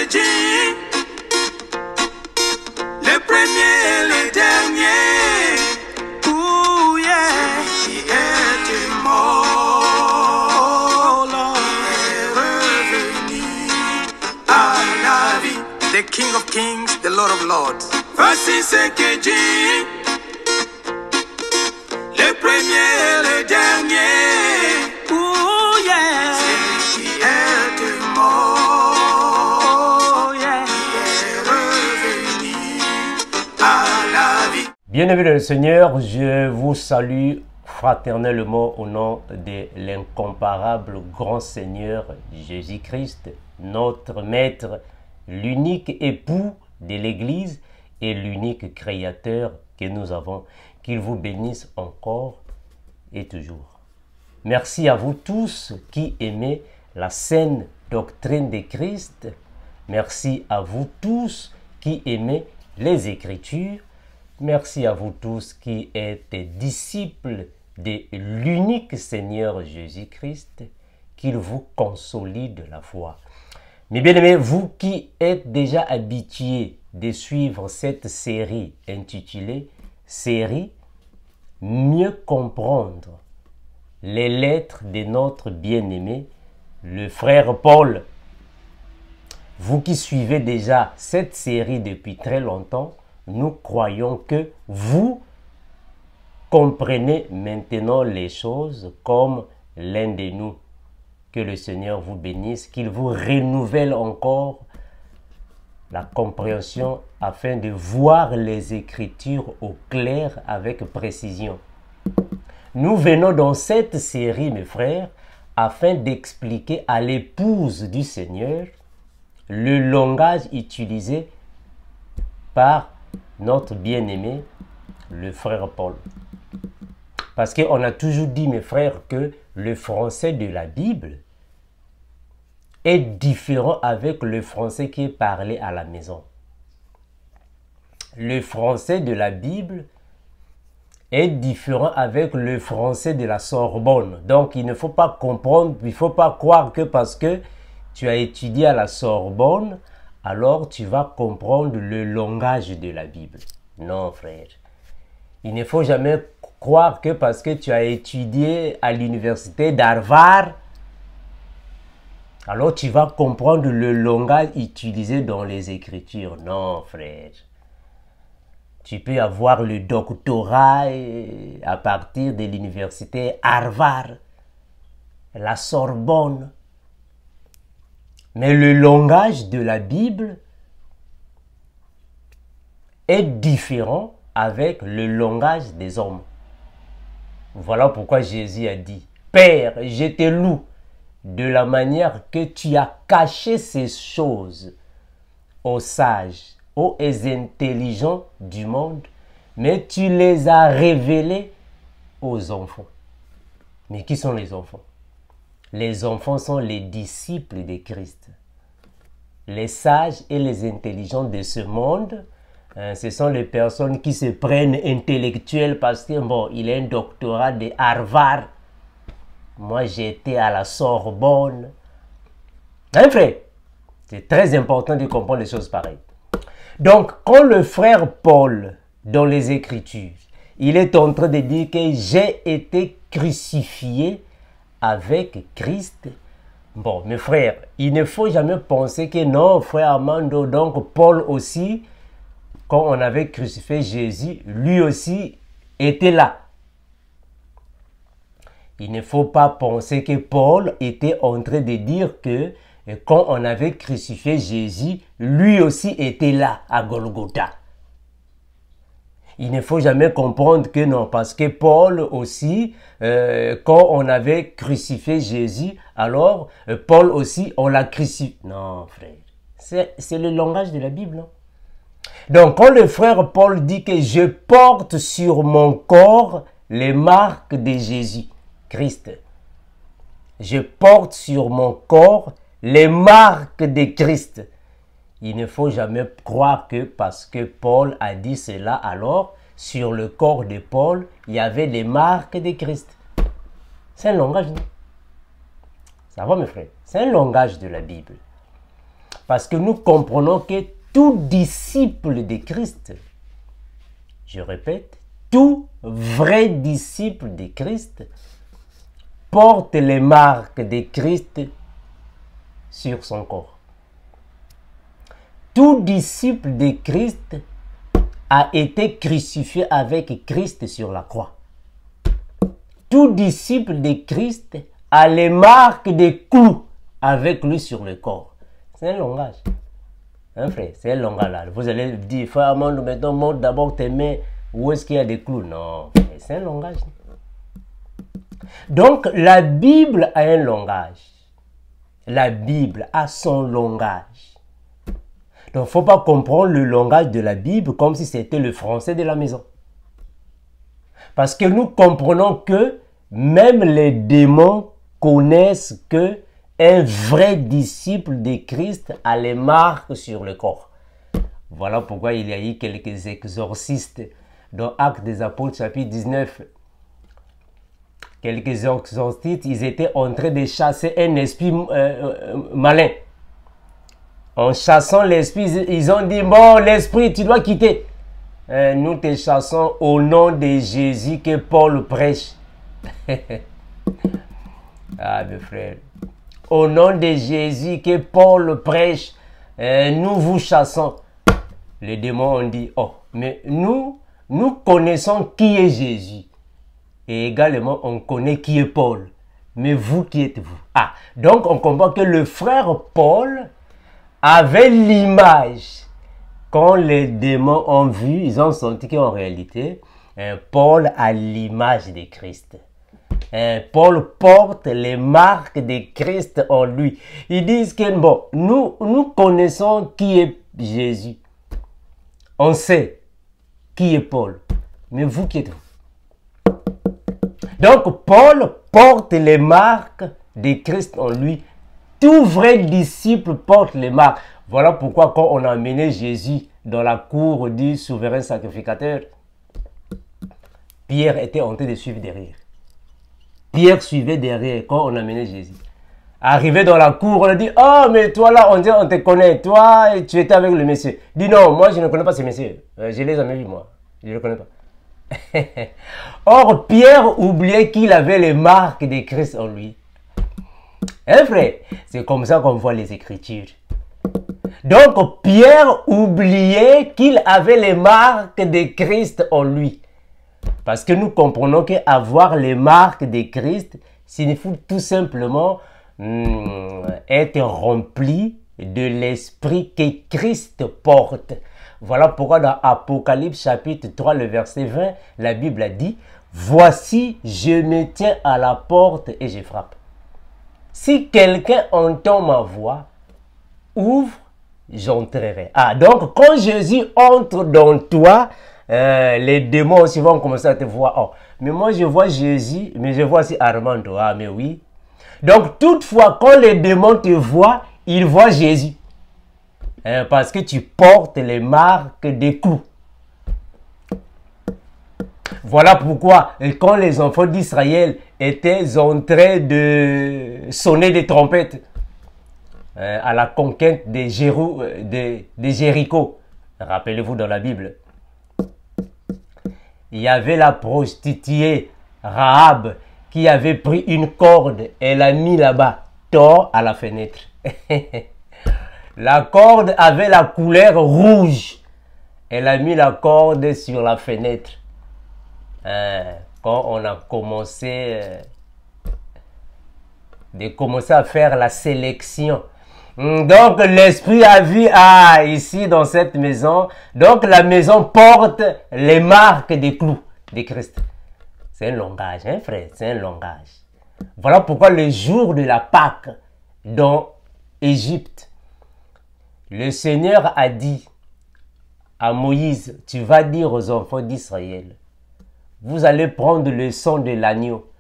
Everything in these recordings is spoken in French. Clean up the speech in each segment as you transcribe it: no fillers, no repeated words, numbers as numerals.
dit, le premier et le dernier, oh yeah, qui est mort, est revenu à la vie. The King of Kings, the Lord of Lords. Voici ce que dit, le premier et le dernier, oh yeah, celui qui est mort, yeah, est revenu à la vie. Bien-aimés dans le Seigneur, je vous salue fraternellement au nom de l'incomparable grand Seigneur Jésus-Christ, notre Maître, l'unique époux de l'Église et l'unique Créateur que nous avons. Qu'il vous bénisse encore et toujours. Merci à vous tous qui aimez la saine doctrine de Christ. Merci à vous tous qui aimez les Écritures. Merci à vous tous qui êtes disciples de l'unique Seigneur Jésus-Christ. Qu'il vous consolide la foi. Mais bien aimés, vous qui êtes déjà habitués de suivre cette série intitulée « Série Mieux comprendre les lettres de notre bien-aimé, le frère Paul ». Vous qui suivez déjà cette série depuis très longtemps, nous croyons que vous comprenez maintenant les choses comme l'un de nous. Que le Seigneur vous bénisse, qu'il vous renouvelle encore la compréhension afin de voir les Écritures au clair avec précision. Nous venons dans cette série, mes frères, afin d'expliquer à l'épouse du Seigneur le langage utilisé par notre bien-aimé, le frère Paul. Parce qu'on a toujours dit, mes frères, que le français de la Bible est différent avec le français qui est parlé à la maison. Le français de la Bible est différent avec le français de la Sorbonne. Donc, il ne faut pas comprendre, il ne faut pas croire que parce que tu as étudié à la Sorbonne, alors tu vas comprendre le langage de la Bible. Non, frère. Il ne faut jamais croire que parce que tu as étudié à l'université d'Harvard, alors tu vas comprendre le langage utilisé dans les Écritures. Non, frère. Tu peux avoir le doctorat à partir de l'université Harvard, la Sorbonne. Mais le langage de la Bible est différent avec le langage des hommes. Voilà pourquoi Jésus a dit, « Père, je te loue de la manière que tu as caché ces choses aux sages, aux intelligents du monde, mais tu les as révélées aux enfants. » Mais qui sont les enfants? Les enfants sont les disciples de Christ. Les sages et les intelligents de ce monde, ce sont les personnes qui se prennent intellectuelles parce que, bon, il a un doctorat de Harvard. Moi, j'étais à la Sorbonne. Hein, frère? C'est très important de comprendre les choses pareilles. Donc, quand le frère Paul, dans les Écritures, il est en train de dire que j'ai été crucifié avec Christ. Bon, mes frères, il ne faut jamais penser que non, frère Armando, donc Paul aussi, quand on avait crucifié Jésus, lui aussi était là. Il ne faut pas penser que Paul était en train de dire que quand on avait crucifié Jésus, lui aussi était là à Golgotha. Il ne faut jamais comprendre que non, parce que Paul aussi, quand on avait crucifié Jésus, alors Paul aussi, on l'a crucifié. Non, frère, c'est le langage de la Bible, non? Donc, quand le frère Paul dit que je porte sur mon corps les marques de Jésus, Christ, je porte sur mon corps les marques de Christ. Il ne faut jamais croire que parce que Paul a dit cela, alors sur le corps de Paul, il y avait les marques de Christ. C'est un langage, non? Ça va, mes frères? C'est un langage de la Bible. Parce que nous comprenons que tout disciple de Christ, je répète, tout vrai disciple de Christ porte les marques de Christ sur son corps. Tout disciple de Christ a été crucifié avec Christ sur la croix. Tout disciple de Christ a les marques des clous avec lui sur le corps. C'est un langage. Hein, frère, c'est un langage là. Vous allez dire, frère Armando, maintenant montre d'abord tes mains. Où est-ce qu'il y a des clous? Non, c'est un langage. Donc, la Bible a un langage. La Bible a son langage. Donc, il ne faut pas comprendre le langage de la Bible comme si c'était le français de la maison. Parce que nous comprenons que même les démons connaissent que un vrai disciple de Christ a les marques sur le corps. Voilà pourquoi il y a eu quelques exorcistes dans Actes des Apôtres chapitre 19. Quelques exorcistes, ils étaient en train de chasser un esprit malin. En chassant l'esprit, ils ont dit, bon, l'esprit, tu dois quitter. Nous te chassons au nom de Jésus que Paul prêche. Ah, mes frères. Au nom de Jésus que Paul prêche, nous vous chassons. Les démons ont dit, oh, mais nous connaissons qui est Jésus. Et également, on connaît qui est Paul. Mais vous, qui êtes-vous? Ah, donc on comprend que le frère Paul avait l'image. Quand les démons ont vu, ils ont senti qu'en réalité, Paul a l'image de Christ. Paul porte les marques de Christ en lui. Ils disent que, bon, nous connaissons qui est Jésus. On sait qui est Paul. Mais vous, qui êtes-vous? Donc, Paul porte les marques de Christ en lui. Tout vrai disciple porte les marques. Voilà pourquoi quand on a amené Jésus dans la cour du souverain sacrificateur, Pierre était en train de suivre derrière. Pierre suivait derrière quand on a amené Jésus. Arrivé dans la cour, on a dit, oh, mais toi là, on te connaît. Toi, tu étais avec le monsieur. Dis non, moi je ne connais pas ce monsieur. Je les ai jamais vus, moi. Je ne le connais pas. Or, Pierre oubliait qu'il avait les marques de Christ en lui. Hein, frère? C'est comme ça qu'on voit les Écritures. Donc, Pierre oubliait qu'il avait les marques de Christ en lui. Parce que nous comprenons qu'avoir les marques de Christ signifie tout simplement être rempli de l'esprit que Christ porte. Voilà pourquoi dans Apocalypse chapitre 3, le verset 20, la Bible a dit, « Voici, je me tiens à la porte et je frappe. Si quelqu'un entend ma voix, ouvre, j'entrerai. » Ah, donc quand Jésus entre dans toi, les démons aussi vont commencer à te voir. Oh, mais moi je vois Jésus, mais je vois aussi Armando. Ah, mais oui. Donc toutefois, quand les démons te voient, ils voient Jésus. Parce que tu portes les marques des clous. Voilà pourquoi, quand les enfants d'Israël étaient en train de sonner des trompettes à la conquête de Jéricho, rappelez-vous dans la Bible, il y avait la prostituée Rahab qui avait pris une corde et l'a mis là-bas, tord à la fenêtre. La corde avait la couleur rouge. Elle a mis la corde sur la fenêtre. Quand on a commencé à faire la sélection. Donc l'esprit a vu, ah, ici dans cette maison, donc la maison porte les marques des clous de Christ. C'est un langage, hein frère, c'est un langage. Voilà pourquoi le jour de la Pâque dans Égypte, le Seigneur a dit à Moïse, tu vas dire aux enfants d'Israël, vous allez prendre le sang de l'agneau,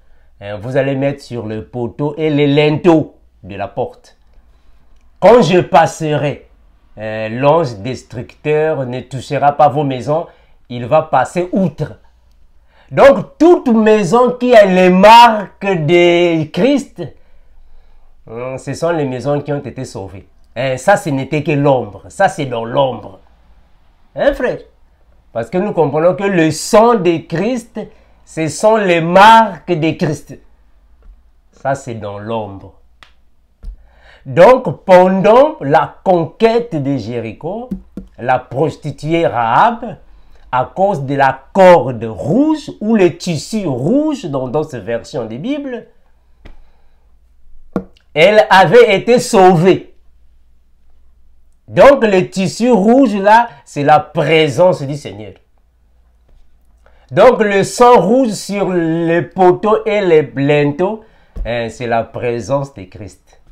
vous allez mettre sur le poteau et les linteaux de la porte. Quand je passerai, l'ange destructeur ne touchera pas vos maisons, il va passer outre. Donc, toute maison qui a les marques de Christ, ce sont les maisons qui ont été sauvées. Ça, ce n'était que l'ombre. Ça, c'est dans l'ombre. Hein, frère? Parce que nous comprenons que le sang de Christ, ce sont les marques de Christ. Ça, c'est dans l'ombre. Donc, pendant la conquête de Jéricho, la prostituée Rahab, à cause de la corde rouge ou le tissu rouge dans d'autres versions des Bibles, elle avait été sauvée. Donc, le tissu rouge là, c'est la présence du Seigneur. Donc, le sang rouge sur les poteaux et les linteaux, c'est la présence de Christ.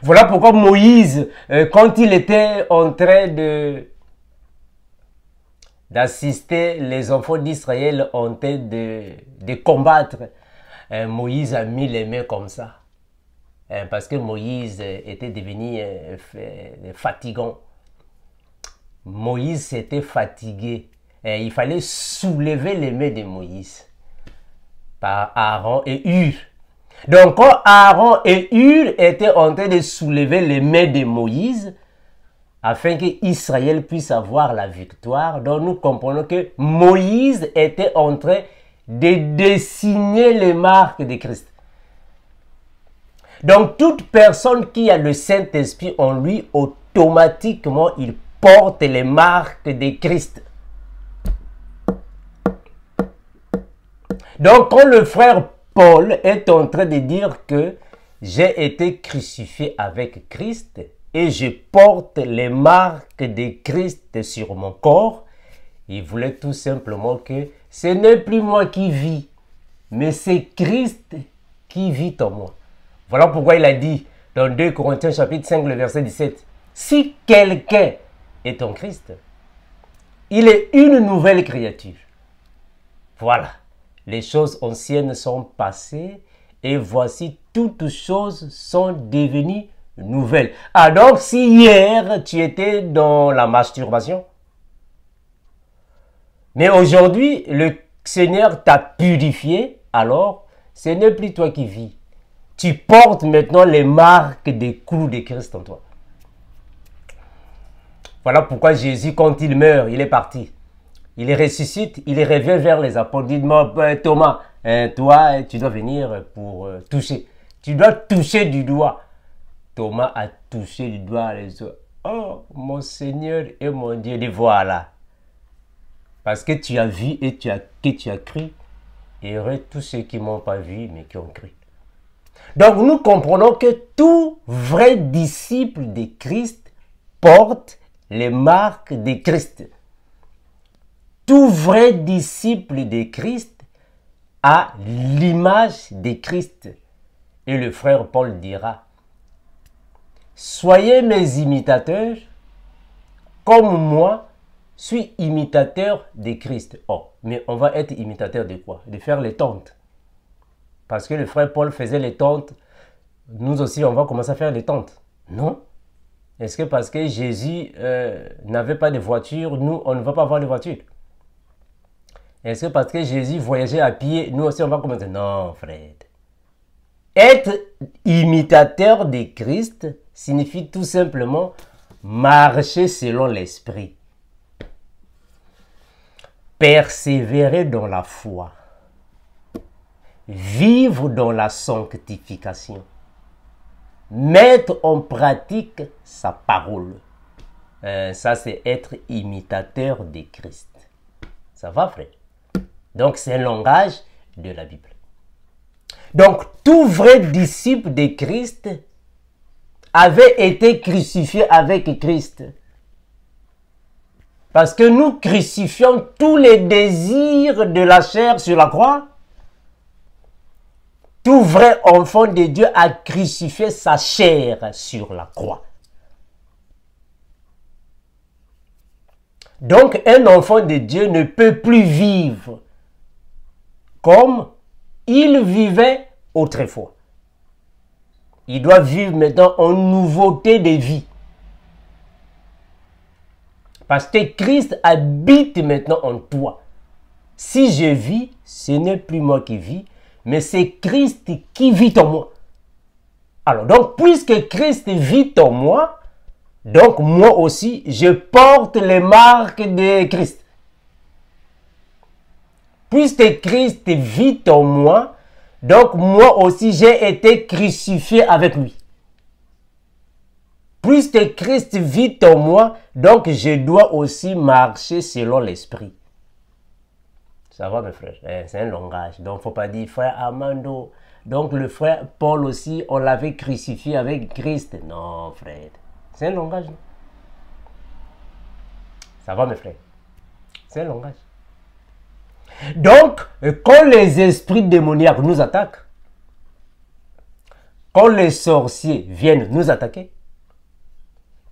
Voilà pourquoi Moïse, quand il était en train d'assister les enfants d'Israël en train de combattre, Moïse a mis les mains comme ça. Parce que Moïse était devenu fatigant. Moïse s'était fatigué. Il fallait soulever les mains de Moïse par Aaron et Hur. Donc, quand Aaron et Hur étaient en train de soulever les mains de Moïse, afin qu'Israël puisse avoir la victoire, donc nous comprenons que Moïse était en train de dessiner les marques de Christ. Donc, toute personne qui a le Saint-Esprit en lui, automatiquement, il porte les marques de Christ. Donc, quand le frère Paul est en train de dire que j'ai été crucifié avec Christ et je porte les marques de Christ sur mon corps, il voulait tout simplement que ce n'est plus moi qui vis, mais c'est Christ qui vit en moi. Voilà pourquoi il a dit dans 2 Corinthiens chapitre 5, le verset 17, « Si quelqu'un est en Christ, il est une nouvelle créature. » Voilà. Les choses anciennes sont passées et voici toutes choses sont devenues nouvelles. Ah donc si hier tu étais dans la masturbation, mais aujourd'hui le Seigneur t'a purifié, alors ce n'est plus toi qui vis. Tu portes maintenant les marques des coups de Christ en toi. Voilà pourquoi Jésus, quand il meurt, il est parti. Il ressuscite, il revient vers les apôtres. Dites-moi, Thomas, toi, tu dois venir pour toucher. Tu dois toucher du doigt. Thomas a touché du doigt les autres. Oh, mon Seigneur et mon Dieu, les voilà. Parce que tu as vu et que tu as cru. Et heureux tous ceux qui ne m'ont pas vu, mais qui ont cru. Donc, nous comprenons que tout vrai disciple de Christ porte les marques de Christ. Tout vrai disciple de Christ a l'image de Christ. Et le frère Paul dira, « Soyez mes imitateurs, comme moi, suis imitateur de Christ. » Oh, mais on va être imitateur de quoi? De faire les tentes. Parce que le frère Paul faisait les tentes, nous aussi on va commencer à faire les tentes. Non. Est-ce que parce que Jésus n'avait pas de voiture, nous on ne va pas avoir de voiture? Est-ce que parce que Jésus voyageait à pied, nous aussi on va commencer? Non, frère. Être imitateur de Christ signifie tout simplement marcher selon l'esprit. Persévérer dans la foi. Vivre dans la sanctification. Mettre en pratique sa parole. Ça, c'est être imitateur de Christ. Ça va, frère? Donc, c'est un langage de la Bible. Donc, tout vrai disciple de Christ avait été crucifié avec Christ. Parce que nous crucifions tous les désirs de la chair sur la croix. Tout vrai enfant de Dieu a crucifié sa chair sur la croix. Donc, un enfant de Dieu ne peut plus vivre comme il vivait autrefois. Il doit vivre maintenant en nouveauté de vie. Parce que Christ habite maintenant en toi. Si je vis, ce n'est plus moi qui vis, mais c'est Christ qui vit en moi. Alors, donc, puisque Christ vit en moi, donc moi aussi, je porte les marques de Christ. Puisque Christ vit en moi, donc moi aussi, j'ai été crucifié avec lui. Puisque Christ vit en moi, donc je dois aussi marcher selon l'esprit. Ça va mes frères, c'est un langage. Donc il ne faut pas dire frère Armando. Donc le frère Paul aussi, on l'avait crucifié avec Christ. Non frère, c'est un langage. Non? Ça va mes frères, c'est un langage. Donc quand les esprits démoniaques nous attaquent, quand les sorciers viennent nous attaquer,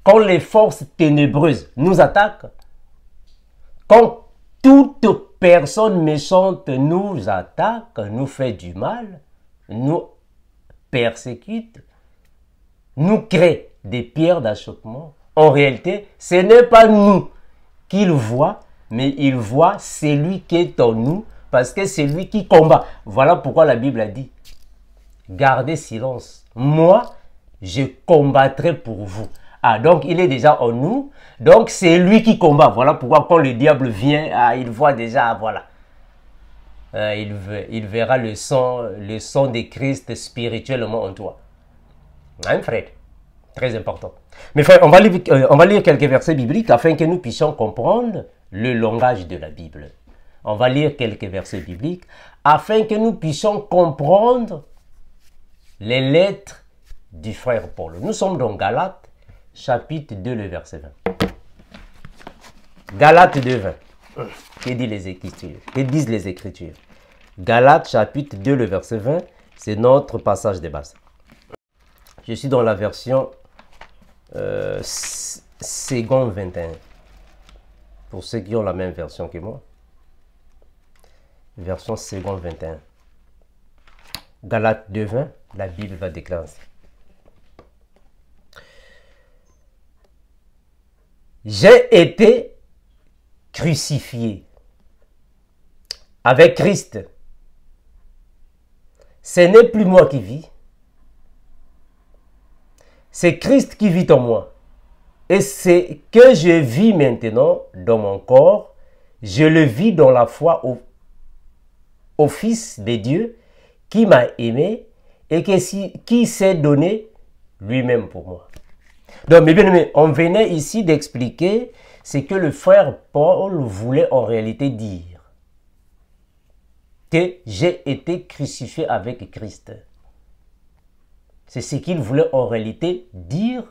quand les forces ténébreuses nous attaquent, quand toute personne méchante nous attaque, nous fait du mal, nous persécute, nous crée des pierres d'achoppement, en réalité, ce n'est pas nous qu'il voit, mais il voit celui qui est en nous, parce que c'est lui qui combat. Voilà pourquoi la Bible a dit, gardez silence, moi, je combattrai pour vous. Ah, donc il est déjà en nous, donc c'est lui qui combat. Voilà pourquoi quand le diable vient, il voit déjà, voilà. Il verra le sang de Christ spirituellement en toi. Hein, frère? Très important. Mais frère, on va lire quelques versets bibliques afin que nous puissions comprendre le langage de la Bible. On va lire quelques versets bibliques afin que nous puissions comprendre les lettres du frère Paul. Nous sommes dans Galates, chapitre 2, le verset 20. Galates 2, 20. Que disent les Écritures? Que disent les Écritures? Galates, chapitre 2, le verset 20. C'est notre passage de base. Je suis dans la version seconde 21. Pour ceux qui ont la même version que moi. Version seconde 21. Galates 2, 20. La Bible va déclarer. J'ai été crucifié avec Christ. Ce n'est plus moi qui vis. C'est Christ qui vit en moi. Et c'est que je vis maintenant dans mon corps, je le vis dans la foi au Fils de Dieu qui m'a aimé et qui s'est donné lui-même pour moi. Donc, mes bien-aimés, on venait ici d'expliquer ce que le frère Paul voulait en réalité dire. Que j'ai été crucifié avec Christ. C'est ce qu'il voulait en réalité dire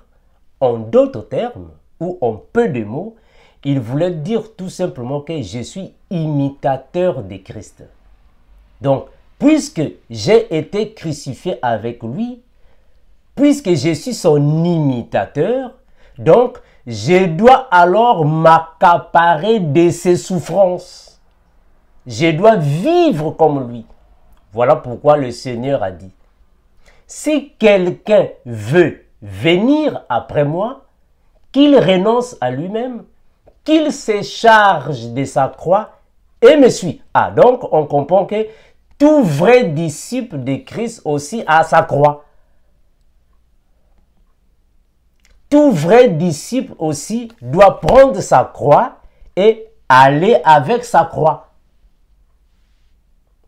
en d'autres termes ou en peu de mots. Il voulait dire tout simplement que je suis imitateur de Christ. Donc, puisque j'ai été crucifié avec lui, puisque je suis son imitateur, donc je dois alors m'accaparer de ses souffrances. Je dois vivre comme lui. Voilà pourquoi le Seigneur a dit, si quelqu'un veut venir après moi, qu'il renonce à lui-même, qu'il se charge de sa croix et me suit. Ah, donc on comprend que tout vrai disciple de Christ aussi a sa croix. Tout vrai disciple aussi doit prendre sa croix et aller avec sa croix.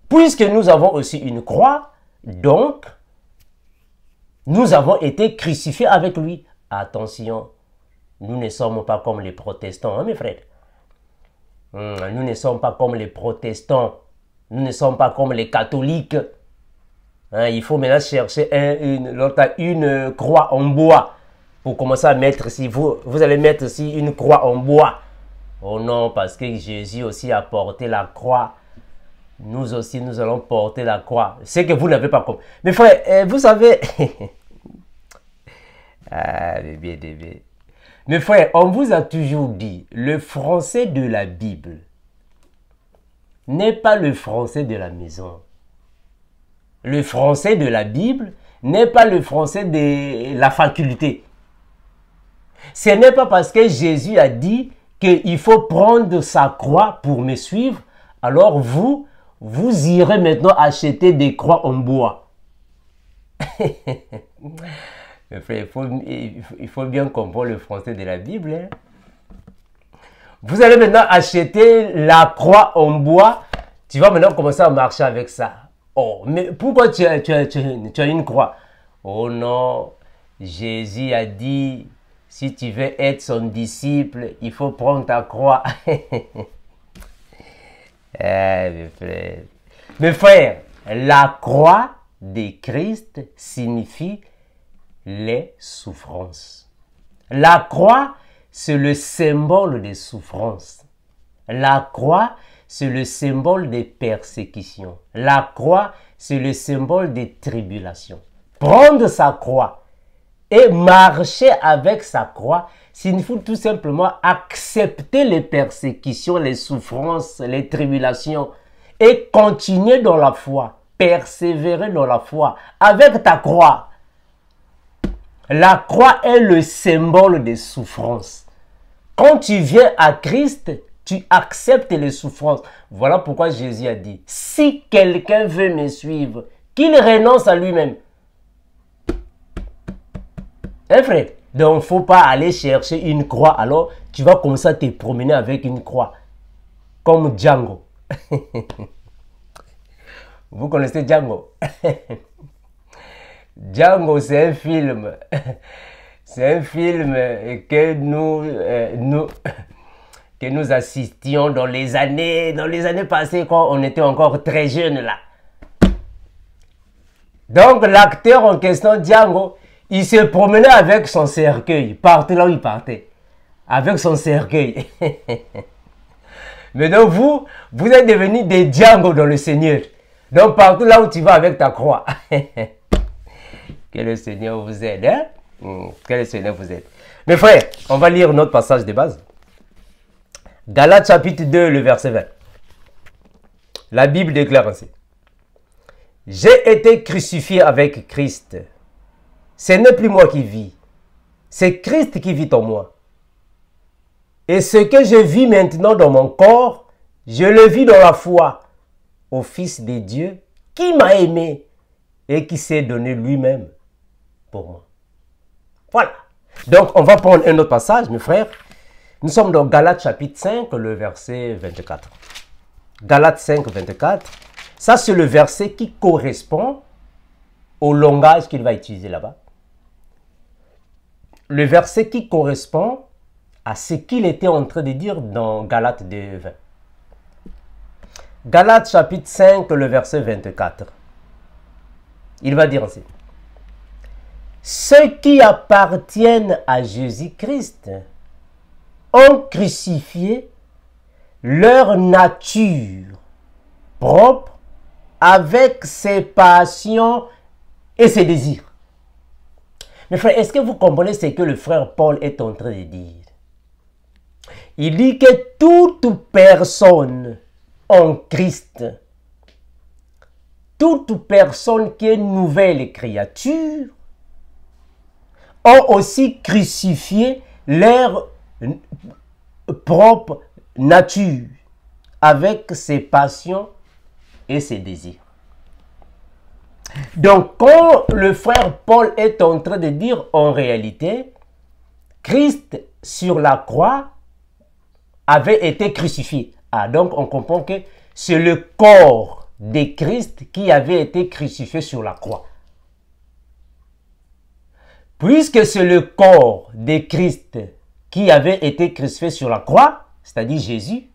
Puisque nous avons aussi une croix, donc nous avons été crucifiés avec lui. Attention, nous ne sommes pas comme les protestants, hein, mes frères. Nous ne sommes pas comme les protestants. Nous ne sommes pas comme les catholiques. Hein, il faut maintenant chercher une croix en bois. Pour commencer à mettre ici, vous allez mettre ici une croix en bois. Oh non, parce que Jésus aussi a porté la croix. Nous aussi, nous allons porter la croix. C'est que vous n'avez pas compris. Mais frère, vous savez... ah, bébé. Mais frère, on vous a toujours dit, le français de la Bible n'est pas le français de la maison. Le français de la Bible n'est pas le français de la faculté. Ce n'est pas parce que Jésus a dit qu'il faut prendre sa croix pour me suivre, alors vous irez maintenant acheter des croix en bois. Mes frères, il faut bien comprendre le français de la Bible. Hein. Vous allez maintenant acheter la croix en bois. Tu vas maintenant commencer à marcher avec ça. Oh, mais pourquoi tu as une croix? Oh non, Jésus a dit, si tu veux être son disciple, il faut prendre ta croix. Mes frères, la croix de Christ signifie les souffrances. La croix, c'est le symbole des souffrances. La croix, c'est le symbole des persécutions. La croix, c'est le symbole des tribulations. Prendre sa croix et marcher avec sa croix signifie tout simplement accepter les persécutions, les souffrances, les tribulations et continuer dans la foi, persévérer dans la foi avec ta croix. La croix est le symbole des souffrances. Quand tu viens à Christ, tu acceptes les souffrances. Voilà pourquoi Jésus a dit, si quelqu'un veut me suivre, qu'il renonce à lui-même. Hein, frère? Donc, il ne faut pas aller chercher une croix. Alors, tu vas commencer à te promener avec une croix. Comme Django. Vous connaissez Django? Django, c'est un film. C'est un film que nous assistions dans les années passées quand on était encore très jeunes là. Donc, l'acteur en question, Django, il se promenait avec son cercueil, partout là où il partait, avec son cercueil. Mais donc vous êtes devenus des Django dans le Seigneur. Donc partout là où tu vas avec ta croix. Que le Seigneur vous aide, hein? Que le Seigneur vous aide. Mes frères, on va lire notre passage de base. Galates chapitre 2, le verset 20. La Bible déclare ainsi. J'ai été crucifié avec Christ. Ce n'est plus moi qui vis, c'est Christ qui vit en moi. Et ce que je vis maintenant dans mon corps, je le vis dans la foi au Fils de Dieu qui m'a aimé et qui s'est donné lui-même pour moi. Voilà. Donc, on va prendre un autre passage, mes frères. Nous sommes dans Galates chapitre 5, le verset 24. Galates 5, 24. Ça, c'est le verset qui correspond au langage qu'il va utiliser là-bas. Le verset qui correspond à ce qu'il était en train de dire dans Galates 2, 20. Galates chapitre 5, le verset 24. Il va dire ainsi. Ceux qui appartiennent à Jésus-Christ ont crucifié leur nature propre avec ses passions et ses désirs. Mes frères, est-ce que vous comprenez ce que le frère Paul est en train de dire? Il dit que toute personne en Christ, toute personne qui est nouvelle créature, ont aussi crucifié leur propre nature avec ses passions et ses désirs. Donc, quand le frère Paul est en train de dire en réalité, Christ sur la croix avait été crucifié. Ah, donc on comprend que c'est le corps de Christ qui avait été crucifié sur la croix. Puisque c'est le corps de Christ qui avait été crucifié sur la croix, c'est-à-dire Jésus,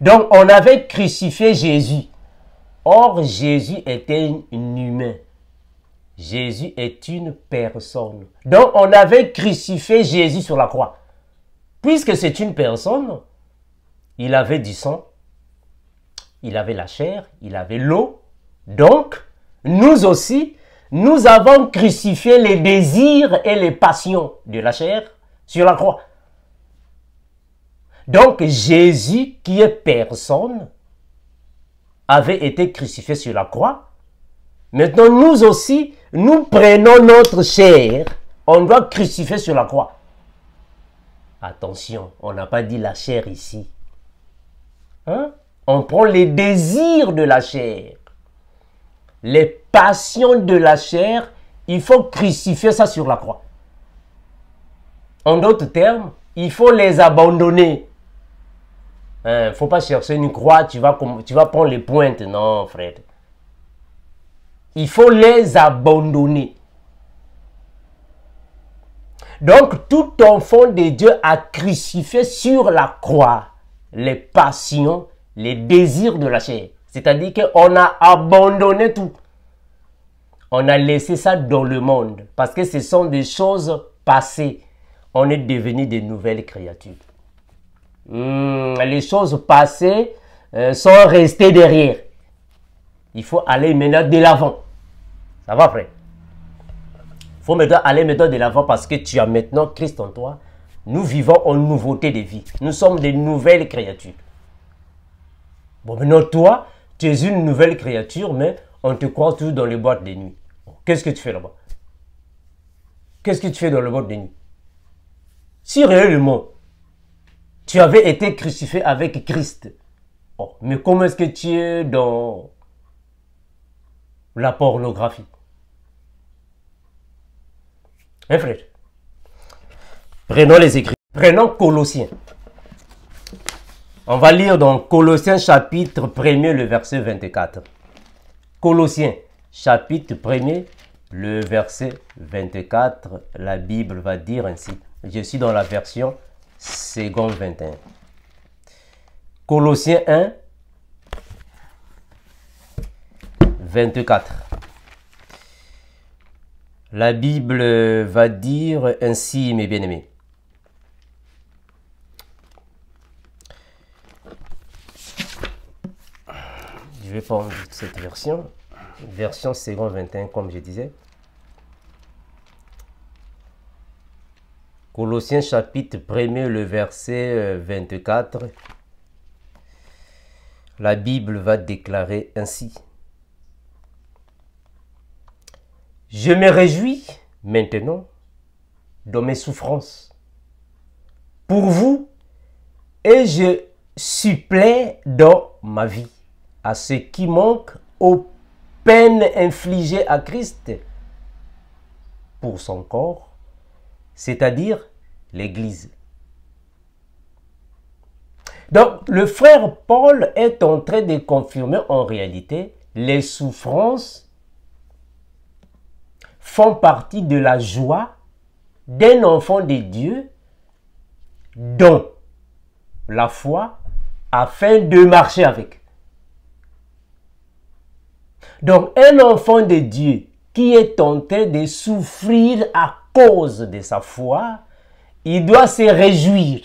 donc on avait crucifié Jésus. Or, Jésus était un humain. Jésus est une personne. Donc, on avait crucifié Jésus sur la croix. Puisque c'est une personne, il avait du sang, il avait la chair, il avait l'eau. Donc, nous aussi, nous avons crucifié les désirs et les passions de la chair sur la croix. Donc, Jésus, qui est personne, avait été crucifié sur la croix. Maintenant, nous aussi, nous prenons notre chair, on doit crucifier sur la croix. Attention, on n'a pas dit la chair ici. Hein? On prend les désirs de la chair, les passions de la chair il faut crucifier ça sur la croix. En d'autres termes, il faut les abandonner. Il ne faut pas chercher une croix, tu vas prendre les pointes. Non, frère. Il faut les abandonner. Donc, tout enfant de Dieu a crucifié sur la croix les passions, les désirs de la chair. C'est-à-dire qu'on a abandonné tout. On a laissé ça dans le monde. Parce que ce sont des choses passées. On est devenu des nouvelles créatures. Les choses passées sont restées derrière. Il faut aller maintenant de l'avant. Ça va, frère? Il faut maintenant aller maintenant de l'avant parce que tu as maintenant Christ en toi. Nous vivons en nouveauté de vie. Nous sommes des nouvelles créatures. Bon, maintenant, toi, tu es une nouvelle créature, mais on te croit toujours dans les boîtes de nuit. Qu'est-ce que tu fais là-bas? Qu'est-ce que tu fais dans le boîte de nuit? Si réellement, tu avais été crucifié avec Christ, oh, mais comment est-ce que tu es dans la pornographie? Hein, frère? Prenons les écrits. Prenons Colossiens. On va lire dans Colossiens chapitre 1er, le verset 24. Colossiens chapitre 1er, le verset 24. La Bible va dire ainsi. Je suis dans la version seconde 21. Colossiens 1, 24. La Bible va dire ainsi, mes bien-aimés. Je vais prendre cette version. Version seconde 21, comme je disais. Colossiens chapitre 1er, le verset 24. La Bible va déclarer ainsi. Je me réjouis maintenant dans mes souffrances pour vous et je supplée dans ma vie à ce qui manque aux peines infligées à Christ pour son corps, c'est-à-dire l'Église. Donc, le frère Paul est en train de confirmer en réalité les souffrances font partie de la joie d'un enfant de Dieu dont la foi afin de marcher avec. Donc, un enfant de Dieu qui est en train de souffrir à cause de sa foi, il doit se réjouir.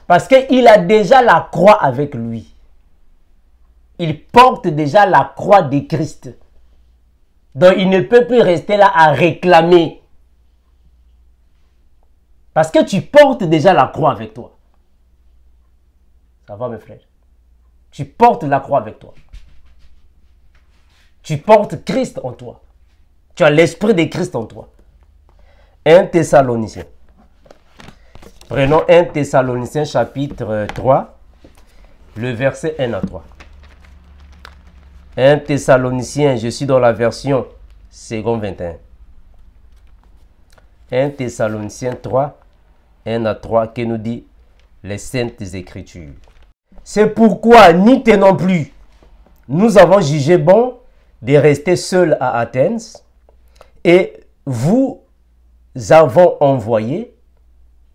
Parce qu'il a déjà la croix avec lui. Il porte déjà la croix de Christ. Donc il ne peut plus rester là à réclamer. Parce que tu portes déjà la croix avec toi. Ça va mes frères? Tu portes la croix avec toi. Tu portes Christ en toi. Tu as l'esprit de Christ en toi. 1 Thessaloniciens. Prenons 1 Thessaloniciens chapitre 3, le verset 1 à 3. 1 Thessaloniciens, je suis dans la version seconde 21. 1 Thessaloniciens 3, 1 à 3, qui nous dit les Saintes Écritures. C'est pourquoi, ni non plus, nous avons jugé bon de rester seuls à Athènes et vous avons envoyé,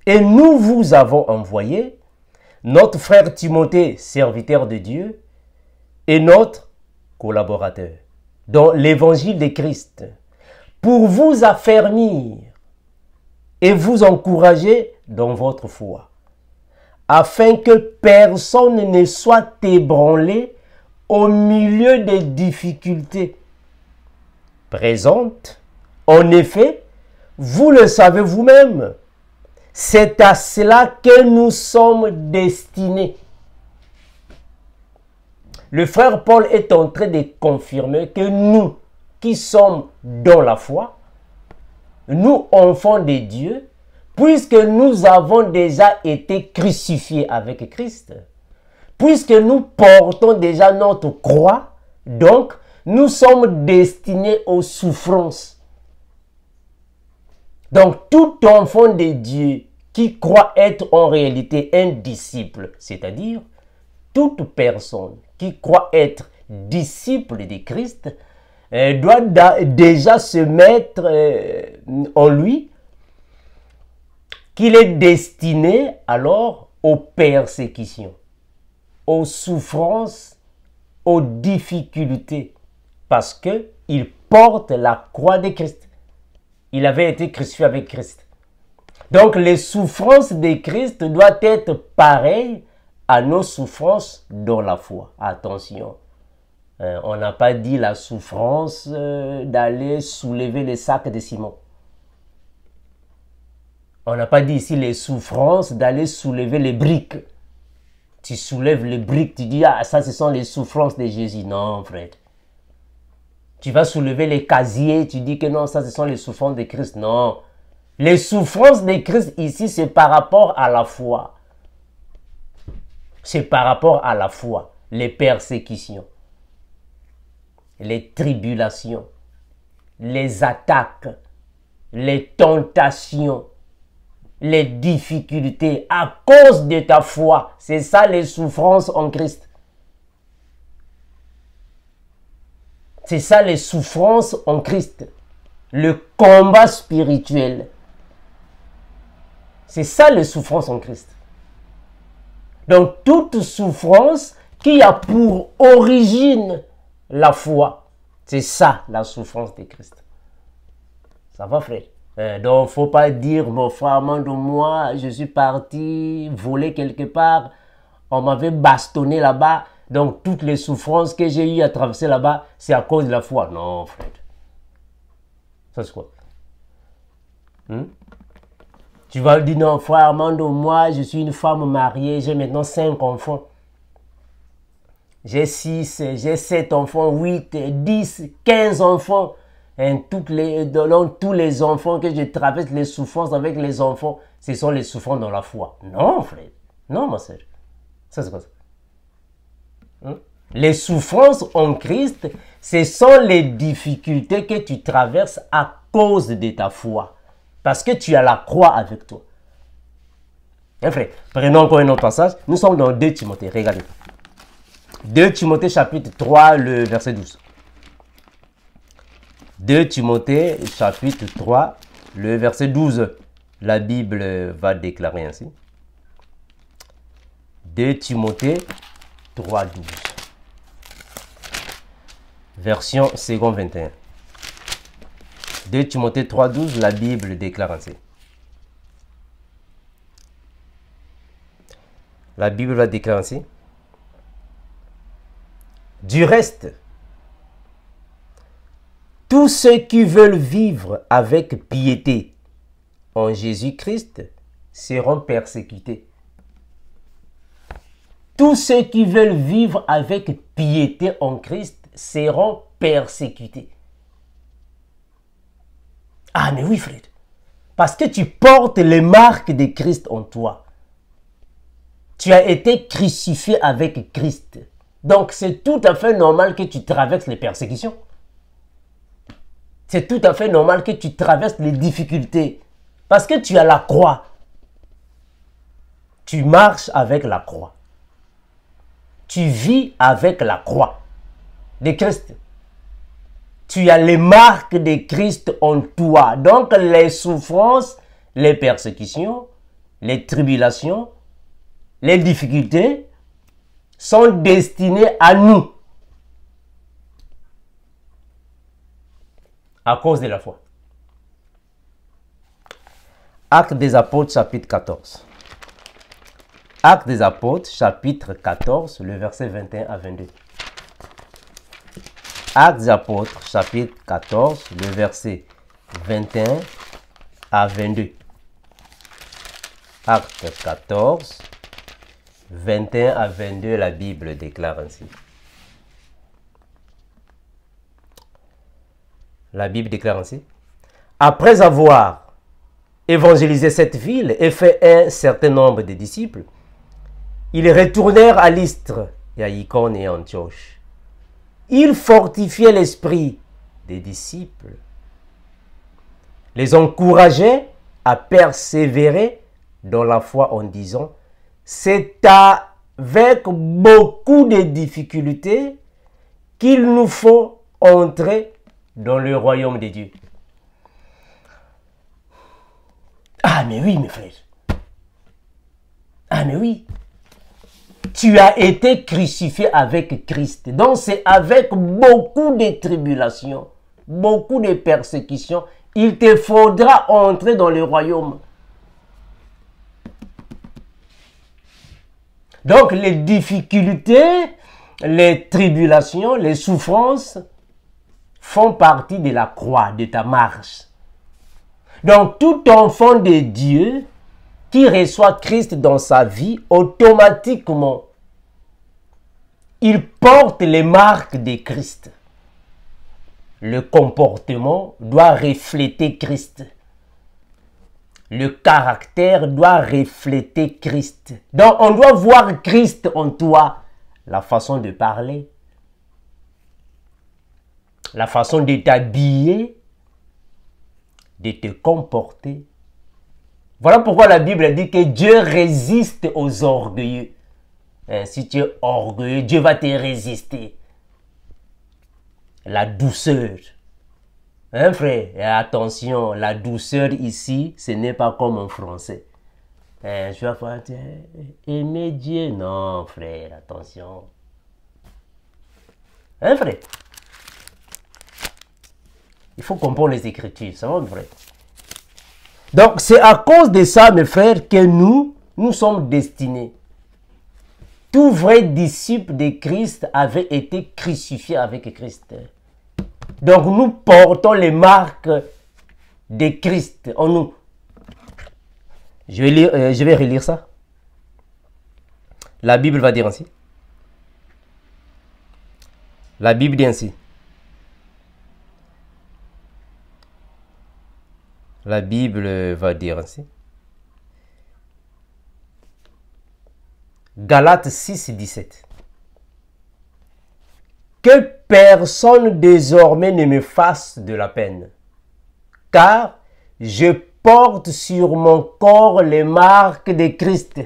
et nous vous avons envoyé, notre frère Timothée, serviteur de Dieu, et notre collaborateur dans l'évangile de Christ, pour vous affermir et vous encourager dans votre foi, afin que personne ne soit ébranlé au milieu des difficultés présentes. En effet, vous le savez vous-même, c'est à cela que nous sommes destinés. Le frère Paul est en train de confirmer que nous, qui sommes dans la foi, nous, enfants de Dieu, puisque nous avons déjà été crucifiés avec Christ, puisque nous portons déjà notre croix, donc nous sommes destinés aux souffrances. Donc, tout enfant de Dieu qui croit être en réalité un disciple, c'est-à-dire toute personne qui croit être disciple de Christ, doit déjà se mettre en lui qu'il est destiné alors aux persécutions, aux souffrances, aux difficultés, parce qu'il porte la croix de Christ. Il avait été crucifié avec Christ. Donc les souffrances de Christ doivent être pareilles à nos souffrances dans la foi. Attention, on n'a pas dit la souffrance d'aller soulever les sacs de ciment. On n'a pas dit ici les souffrances d'aller soulever les briques. Tu soulèves les briques, tu dis, ah, ça, ce sont les souffrances de Jésus. Non, frère. Tu vas soulever les casiers, tu dis que non, ça, ce sont les souffrances de Christ. Non. Les souffrances de Christ ici, c'est par rapport à la foi. C'est par rapport à la foi. Les persécutions, les tribulations, les attaques, les tentations, les difficultés à cause de ta foi. C'est ça les souffrances en Christ. C'est ça les souffrances en Christ. Le combat spirituel. C'est ça les souffrances en Christ. Donc toute souffrance qui a pour origine la foi. C'est ça la souffrance de Christ. Ça va, frère? Donc, il ne faut pas dire, mon frère, moi, je suis parti voler quelque part, on m'avait bastonné là-bas, donc toutes les souffrances que j'ai eues à traverser là-bas, c'est à cause de la foi. Non, frère. Ça, c'est quoi? Tu vas dire, non, frère Armando, moi, je suis une femme mariée, j'ai maintenant 5 enfants. J'ai 6, j'ai 7 enfants, 8, 10, 15 enfants. Et tous les enfants que je traverse, les souffrances avec les enfants, ce sont les souffrances dans la foi. Non, frère. Non, ma soeur. Ça, c'est quoi ça? Les souffrances en Christ, ce sont les difficultés que tu traverses à cause de ta foi. Parce que tu as la croix avec toi. Hein, frère, prenons encore un autre passage. Nous sommes dans 2 Timothée. Regardez. 2 Timothée chapitre 3, le verset 12. 2 Timothée chapitre 3, le verset 12. La Bible va déclarer ainsi. 2 Timothée 3, 12. Version second 21. 2 Timothée 3, 12, la Bible déclare ainsi. La Bible va déclarer ainsi. Du reste, tous ceux qui veulent vivre avec piété en Jésus-Christ seront persécutés. Tous ceux qui veulent vivre avec piété en Christ seront persécutés. Ah, mais oui, frère. Parce que tu portes les marques de Christ en toi. Tu as été crucifié avec Christ. Donc, c'est tout à fait normal que tu traverses les persécutions. C'est tout à fait normal que tu traverses les difficultés. Parce que tu as la croix. Tu marches avec la croix. Tu vis avec la croix de Christ. Tu as les marques de Christ en toi. Donc les souffrances, les persécutions, les tribulations, les difficultés sont destinées à nous. À cause de la foi. Actes des Apôtres, chapitre 14. Actes des Apôtres, chapitre 14, le verset 21 à 22. Actes des Apôtres, chapitre 14, le verset 21 à 22. Actes 14, 21 à 22, la Bible déclare ainsi. La Bible déclare ainsi. Après avoir évangélisé cette ville et fait un certain nombre de disciples, ils retournèrent à Lystre et à Icône et à Antioche. il fortifiait l'esprit des disciples, les encourageait à persévérer dans la foi en disant, c'est avec beaucoup de difficultés qu'il nous faut entrer dans le royaume de Dieu. Ah mais oui mes frères. Ah mais oui. Tu as été crucifié avec Christ. Donc c'est avec beaucoup de tribulations, beaucoup de persécutions, il te faudra entrer dans le royaume. Donc les difficultés, les tribulations, les souffrances font partie de la croix, de ta marche. Donc tout enfant de Dieu qui reçoit Christ dans sa vie, automatiquement, il porte les marques de Christ. Le comportement doit refléter Christ. Le caractère doit refléter Christ. Donc on doit voir Christ en toi. La façon de parler, la façon de t'habiller, de te comporter. Voilà pourquoi la Bible dit que Dieu résiste aux orgueilleux. Si tu es orgueilleux, Dieu va te résister. La douceur. Hein frère? Et attention, la douceur ici, ce n'est pas comme en français. Je vais faire aimer Dieu. Non frère, attention. Hein frère? Il faut comprendre les Écritures, ça va, mes frères? Donc, c'est à cause de ça, mes frères, que nous sommes destinés. Tout vrai disciple de Christ avait été crucifié avec Christ. Donc, nous portons les marques de Christ en nous. Je vais relire ça. La Bible va dire ainsi. La Bible dit ainsi. La Bible va dire ainsi. Galates 6, 17. Que personne désormais ne me fasse de la peine, car je porte sur mon corps les marques de Christ.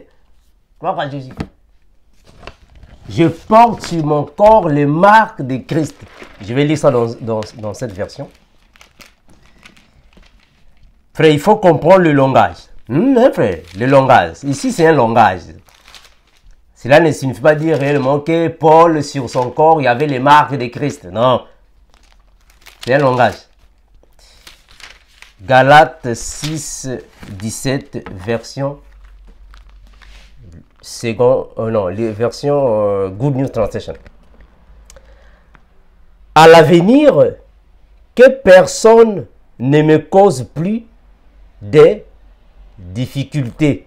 Gloire à Jésus. Je porte sur mon corps les marques de Christ. Je vais lire ça dans cette version. Frère, il faut comprendre le langage. Frère, le langage. Ici, c'est un langage. Cela ne signifie pas dire réellement que Paul, sur son corps, il y avait les marques de Christ. Non. C'est un langage. Galates 6, 17, version... version Good News Translation. À l'avenir, que personne ne me cause plus des difficultés,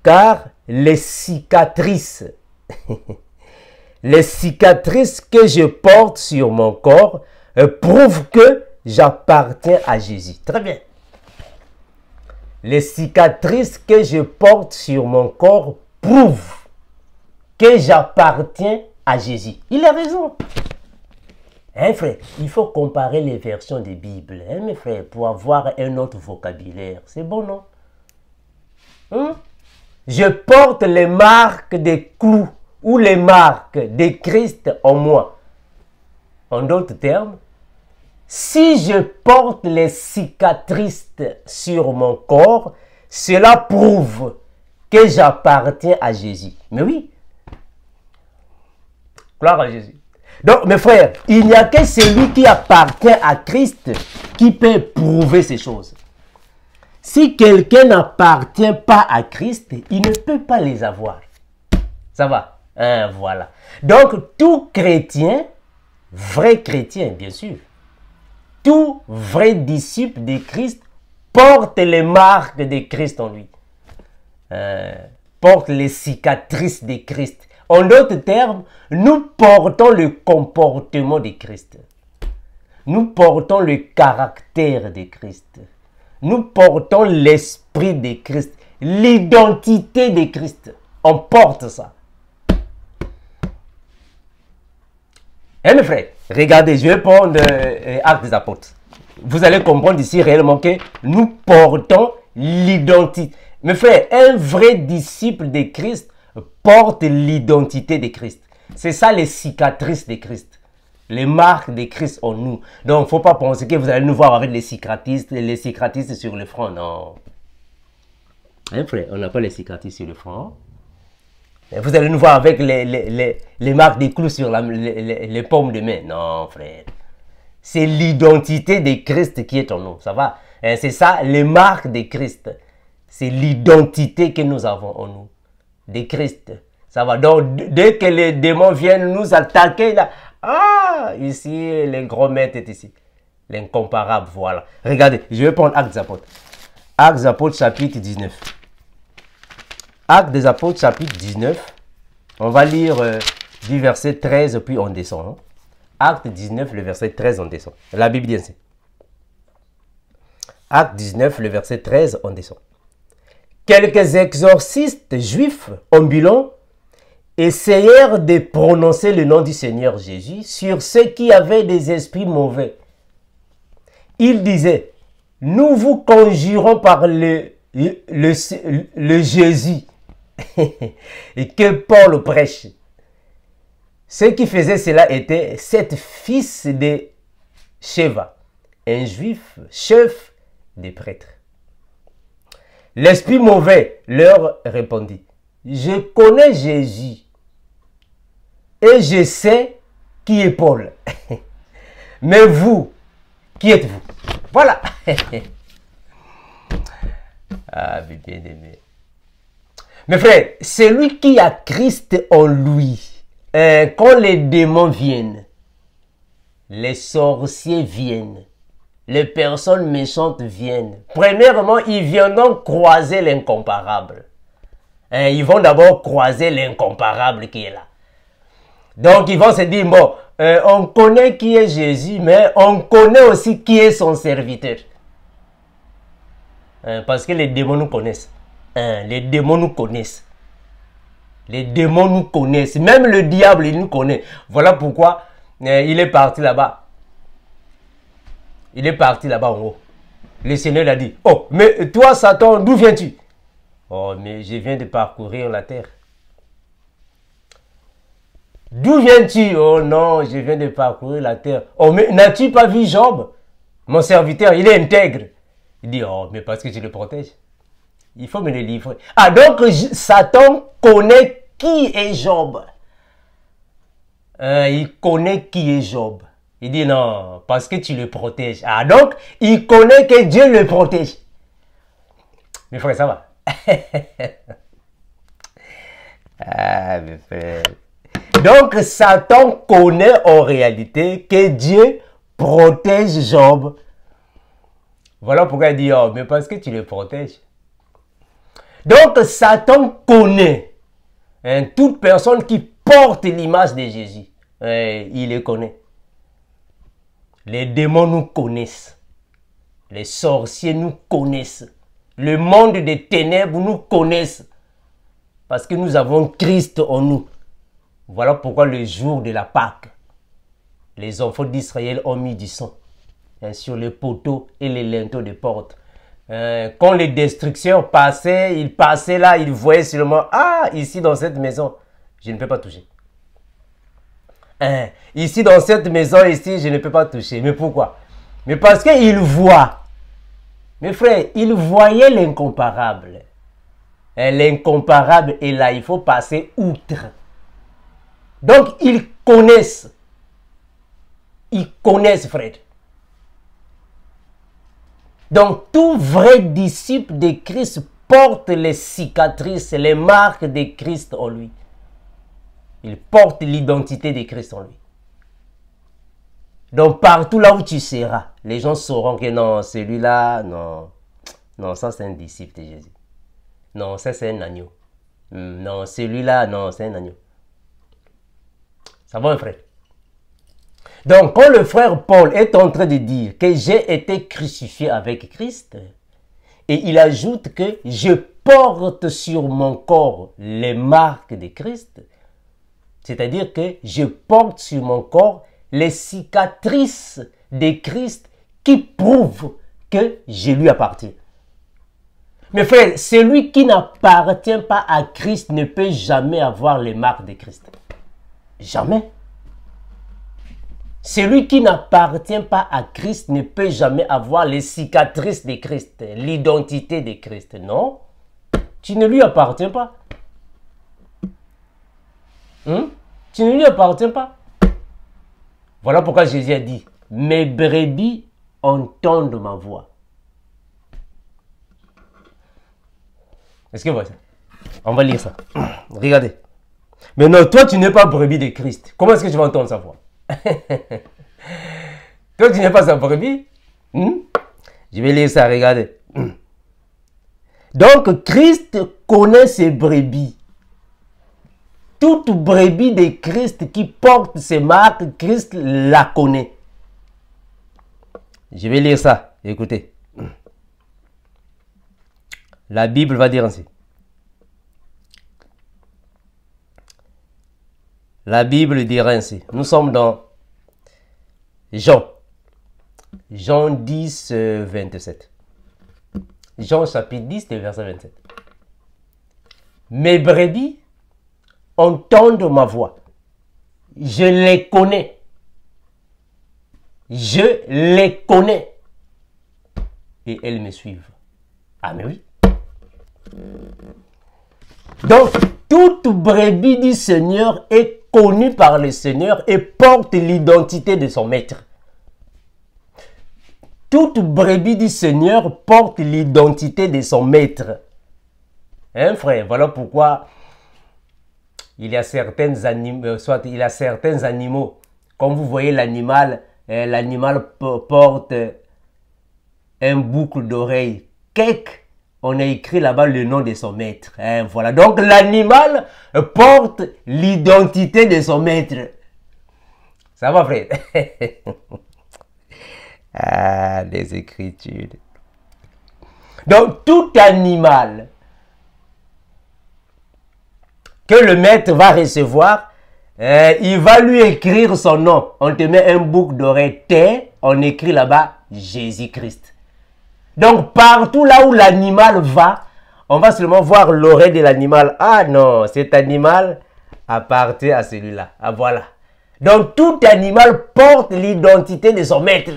car les cicatrices que je porte sur mon corps prouvent que j'appartiens à Jésus. Très bien. Les cicatrices que je porte sur mon corps prouvent que j'appartiens à Jésus. Il a raison. Hein, frère, il faut comparer les versions des Bibles, hein, mes frères, pour avoir un autre vocabulaire. C'est bon, non? Je porte les marques des clous ou les marques de Christ en moi. En d'autres termes, si je porte les cicatrices sur mon corps, cela prouve que j'appartiens à Jésus. Mais oui. Gloire à Jésus. Donc, mes frères, il n'y a que celui qui appartient à Christ qui peut prouver ces choses. Si quelqu'un n'appartient pas à Christ, il ne peut pas les avoir. Ça va? Voilà. Donc, tout chrétien, vrai chrétien, bien sûr, tout vrai disciple de Christ porte les marques de Christ en lui. Porte les cicatrices de Christ. En d'autres termes, nous portons le comportement de Christ. Nous portons le caractère de Christ. Nous portons l'esprit de Christ. L'identité de Christ. On porte ça. Hein, mes frères? Regardez, je vais prendre Actes des Apôtres. Vous allez comprendre ici réellement que nous portons l'identité. Mes frères, un vrai disciple de Christ porte l'identité de Christ. C'est ça les cicatrices de Christ. Les marques de Christ en nous. Donc, il ne faut pas penser que vous allez nous voir avec les cicatrices sur le front. Non. Hein, frère, on n'a pas les cicatrices sur le front. Vous allez nous voir avec les marques des clous sur les paumes de main. Non, frère. C'est l'identité de Christ qui est en nous. Ça va? C'est ça, les marques de Christ. C'est l'identité que nous avons en nous. De Christ. Ça va? Donc, dès que les démons viennent nous attaquer, là, ah, ici, le grand maître est ici. L'incomparable, voilà. Regardez, je vais prendre Actes des Apôtres. Actes des Apôtres, chapitre 19. Actes des Apôtres, chapitre 19. On va lire du verset 13, puis on descend. Hein? Acte 19, le verset 13, on descend. La Bible dit ainsi. Acte 19, le verset 13, on descend. Quelques exorcistes juifs ambulants essayèrent de prononcer le nom du Seigneur Jésus sur ceux qui avaient des esprits mauvais. Ils disaient, nous vous conjurons par le Jésus et que Paul prêche. Ceux qui faisaient cela étaient 7 fils de Sheva, un juif, chef des prêtres. L'esprit mauvais leur répondit, je connais Jésus et je sais qui est Paul. Mais vous, qui êtes-vous? Voilà. Ah, bien aimé. Mes frères, celui qui a Christ en lui, quand les démons viennent, les sorciers viennent, les personnes méchantes viennent. Premièrement, ils viendront croiser l'incomparable. Ils vont d'abord croiser l'incomparable qui est là. Donc, ils vont se dire, bon, on connaît qui est Jésus, mais on connaît aussi qui est son serviteur. Parce que les démons nous connaissent. Les démons nous connaissent. Les démons nous connaissent. Même le diable, il nous connaît. Voilà pourquoi il est parti là-bas. Il est parti là-bas en haut. Le Seigneur l'a dit, oh, mais toi, Satan, d'où viens-tu? Oh, mais je viens de parcourir la terre. D'où viens-tu? Oh non, je viens de parcourir la terre. Oh, mais n'as-tu pas vu Job? Mon serviteur, il est intègre. Il dit, oh, mais parce que tu le protèges. Il faut me le livrer. Ah, donc Satan connaît qui est Job. Il connaît qui est Job. Il dit non, parce que tu le protèges. Ah, donc il connaît que Dieu le protège. Mes frères, ça va? Ah, mes frères. Donc Satan connaît en réalité que Dieu protège Job. Voilà pourquoi il dit, oh, mais parce que tu le protèges. Donc Satan connaît toute personne qui porte l'image de Jésus. Il les connaît. Les démons nous connaissent. Les sorciers nous connaissent. Le monde des ténèbres nous connaissent. Parce que nous avons Christ en nous. Voilà pourquoi le jour de la Pâque, les enfants d'Israël ont mis du sang sur les poteaux et les linteaux des portes. Quand les destructeurs passaient, ils passaient là, ils voyaient seulement, ah, ici dans cette maison, je ne peux pas toucher. Ici dans cette maison, ici, je ne peux pas toucher. Mais pourquoi? Mais parce qu'ils voient. Mes frères, ils voyaient l'incomparable. L'incomparable est là, il faut passer outre. Donc, ils connaissent. Ils connaissent, frère. Donc, tout vrai disciple de Christ porte les cicatrices, les marques de Christ en lui. Il porte l'identité de Christ en lui. Donc, partout là où tu seras, les gens sauront que non, celui-là, non. Non, ça c'est un disciple de Jésus. Non, ça c'est un agneau. Non, celui-là, non, c'est un agneau. Ça va, un frère? Donc, quand le frère Paul est en train de dire que j'ai été crucifié avec Christ, et il ajoute que je porte sur mon corps les marques de Christ, c'est-à-dire que je porte sur mon corps les cicatrices de Christ qui prouvent que je lui appartiens. Mes frères, celui qui n'appartient pas à Christ ne peut jamais avoir les marques de Christ. Jamais. Celui qui n'appartient pas à Christ ne peut jamais avoir les cicatrices de Christ, l'identité de Christ. Non, tu ne lui appartiens pas. Tu ne lui appartiens pas. Voilà pourquoi Jésus a dit, mes brebis entendent ma voix. Est-ce que vous voyez ça? On va lire ça. Regardez. Mais non, toi, tu n'es pas brebis de Christ. Comment est-ce que tu vas entendre sa voix? Toi, tu n'es pas sa brebis. Je vais lire ça, regardez. Donc, Christ connaît ses brebis. Toute brebis de Christ qui porte ses marques, Christ la connaît. Je vais lire ça. Écoutez. La Bible va dire ainsi. La Bible dira ainsi. Nous sommes dans Jean. Jean 10, 27. Jean chapitre 10, verset 27. Mes brebis entendent ma voix. Je les connais. Je les connais. Et elles me suivent. Ah mais oui. Donc, toute brebis du Seigneur est connue par le Seigneur et porte l'identité de son maître. Toute brebis du Seigneur porte l'identité de son maître. Hein, frère? Voilà pourquoi il y a certains animaux, comme vous voyez l'animal, l'animal porte un boucle d'oreille. On a écrit là-bas le nom de son maître. Hein, voilà. Donc l'animal porte l'identité de son maître. Ça va, frère? Ah, les Écritures. Donc tout animal que le maître va recevoir, il va lui écrire son nom. On te met un boucle d'oreille T, on écrit là-bas Jésus-Christ. Donc, partout là où l'animal va, on va seulement voir l'oreille de l'animal. Ah non, cet animal appartient à celui-là. Ah voilà. Donc, tout animal porte l'identité de son maître.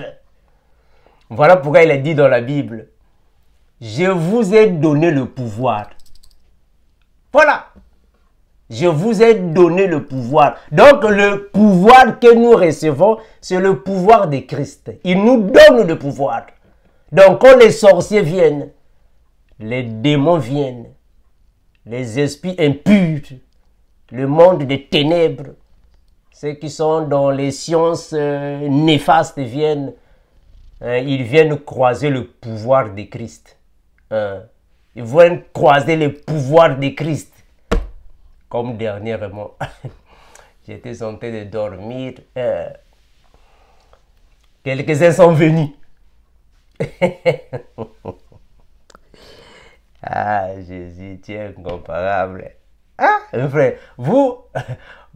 Voilà pourquoi il est dit dans la Bible, je vous ai donné le pouvoir. Voilà. Je vous ai donné le pouvoir. Donc, le pouvoir que nous recevons, c'est le pouvoir de Christ. Il nous donne le pouvoir. Donc, quand les sorciers viennent, les démons viennent, les esprits impurs, le monde des ténèbres, ceux qui sont dans les sciences néfastes viennent, ils viennent croiser le pouvoir de Christ. Ils viennent croiser le pouvoir de Christ. Comme dernièrement, j'étais en train de dormir, quelques-uns sont venus. Ah, Jésus, tu es incomparable. Ah, mon frère, vous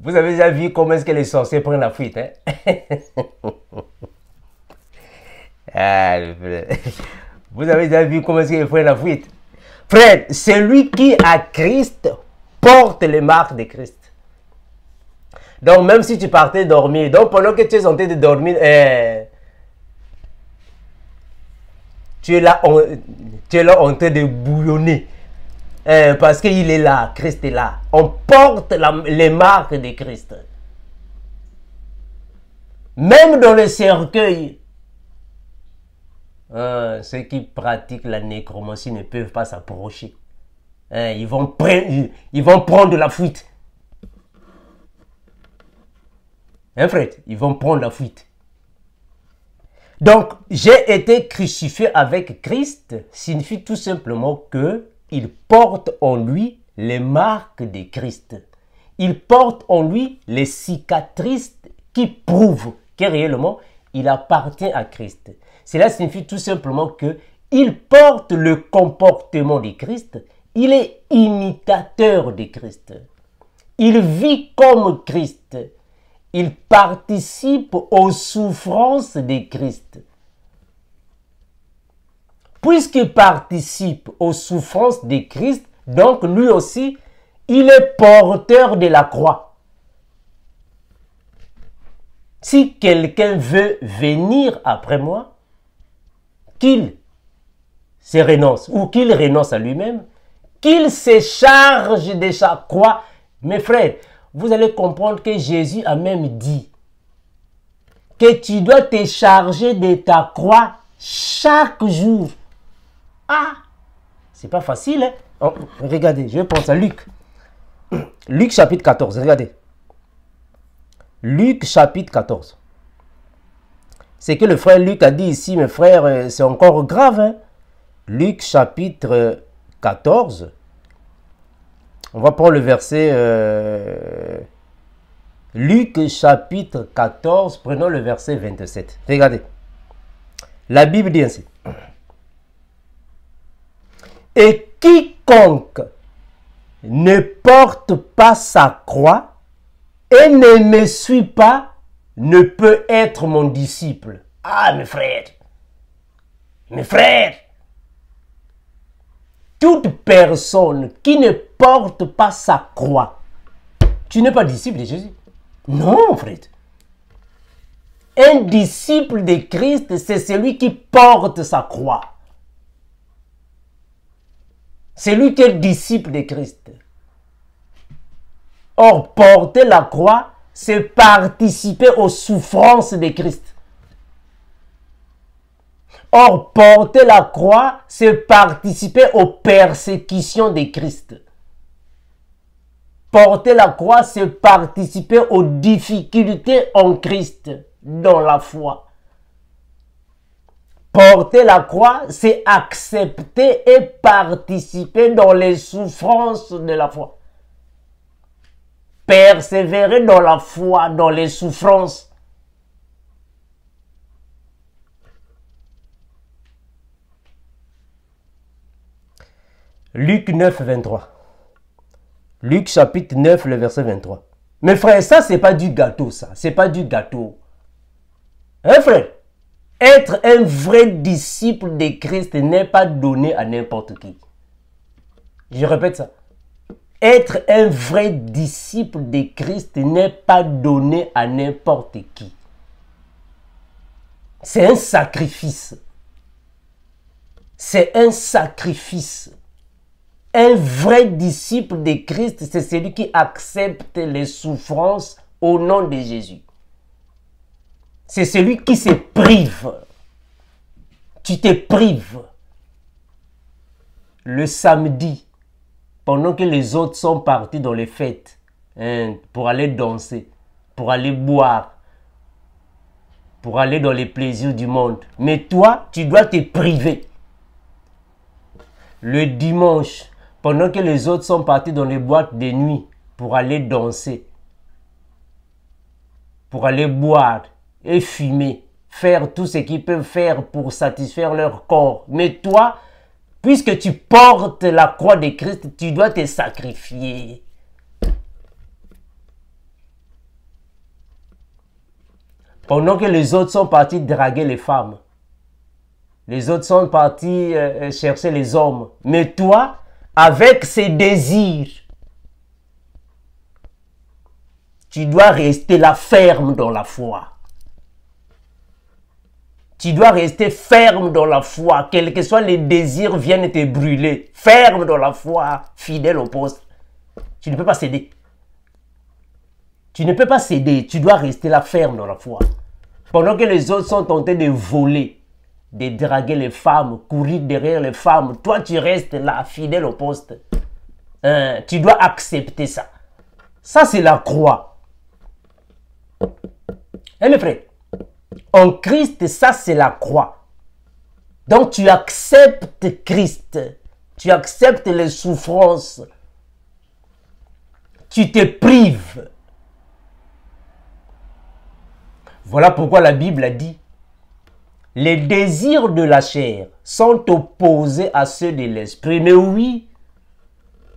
avez déjà vu comment est-ce que les sorciers prennent la fuite, hein? Ah, frère. Vous avez déjà vu comment est-ce qu'ils prennent la fuite? Frère, celui qui a Christ porte les marques de Christ. Donc, même si tu partais dormir, donc pendant que tu es en train de dormir, tu es là en train de bouillonner. Parce qu'il est là, Christ est là. On porte les marques de Christ. Même dans le cercueil, ceux qui pratiquent la nécromancie ne peuvent pas s'approcher. Ils vont prendre la fuite. Hein, frère? Ils vont prendre la fuite. Donc, j'ai été crucifié avec Christ signifie tout simplement que il porte en lui les marques de Christ. Il porte en lui les cicatrices qui prouvent que réellement il appartient à Christ. Cela signifie tout simplement que il porte le comportement de Christ. Il est imitateur de Christ. Il vit comme Christ. il participe aux souffrances de Christ. Puisqu'il participe aux souffrances de Christ, donc lui aussi, il est porteur de la croix. Si quelqu'un veut venir après moi, qu'il se renonce ou qu'il renonce à lui-même, qu'il se charge de sa croix. Mes frères, vous allez comprendre que Jésus a même dit que tu dois te charger de ta croix chaque jour. Ah, c'est pas facile, hein? Oh, regardez, je pense à Luc. Luc chapitre 14, regardez. Luc chapitre 14. C'est que le frère Luc a dit ici, mes frères, c'est encore grave. Hein? Luc chapitre 14. On va prendre le verset... Luc chapitre 14, prenons le verset 27. Regardez. La Bible dit ainsi. Et quiconque ne porte pas sa croix et ne me suit pas, ne peut être mon disciple. Ah, mes frères, toute personne qui ne porte pas sa croix, tu n'es pas disciple de Jésus. Non, frère. Un disciple de Christ, c'est celui qui porte sa croix. C'est lui qui est disciple de Christ. Or, porter la croix, c'est participer aux souffrances de Christ. Or, porter la croix, c'est participer aux persécutions de Christ. Porter la croix, c'est participer aux difficultés en Christ, dans la foi. Porter la croix, c'est accepter et participer dans les souffrances de la foi. Persévérer dans la foi, dans les souffrances. Luc 9, 23. Luc chapitre 9, le verset 23. Mes frères, ça, c'est pas du gâteau, ça. C'est pas du gâteau. Hein, frère? Être un vrai disciple de Christ n'est pas donné à n'importe qui. Je répète ça. Être un vrai disciple de Christ n'est pas donné à n'importe qui. C'est un sacrifice. C'est un sacrifice. Un vrai disciple de Christ, c'est celui qui accepte les souffrances au nom de Jésus. C'est celui qui se prive. Tu te prives. Le samedi, pendant que les autres sont partis dans les fêtes, hein, pour aller danser, pour aller boire, pour aller dans les plaisirs du monde. Mais toi, tu dois te priver. Le dimanche, pendant que les autres sont partis dans les boîtes de nuit pour aller danser, pour aller boire et fumer, faire tout ce qu'ils peuvent faire pour satisfaire leur corps. Mais toi, puisque tu portes la croix de Christ, tu dois te sacrifier. Pendant que les autres sont partis draguer les femmes, les autres sont partis chercher les hommes. Mais toi, avec ces désirs, tu dois rester là ferme dans la foi. Tu dois rester ferme dans la foi. Quels que soient les désirs viennent te brûler. Ferme dans la foi, fidèle au poste. Tu ne peux pas céder. Tu ne peux pas céder. Tu dois rester là ferme dans la foi. Pendant que les autres sont tentés de voler, de draguer les femmes, courir derrière les femmes, toi tu restes là, fidèle au poste. Tu dois accepter ça. Ça c'est la croix. Hein mes frères? En Christ, ça c'est la croix. Donc tu acceptes Christ. Tu acceptes les souffrances. Tu te prives. Voilà pourquoi la Bible a dit: les désirs de la chair sont opposés à ceux de l'esprit. Mais oui,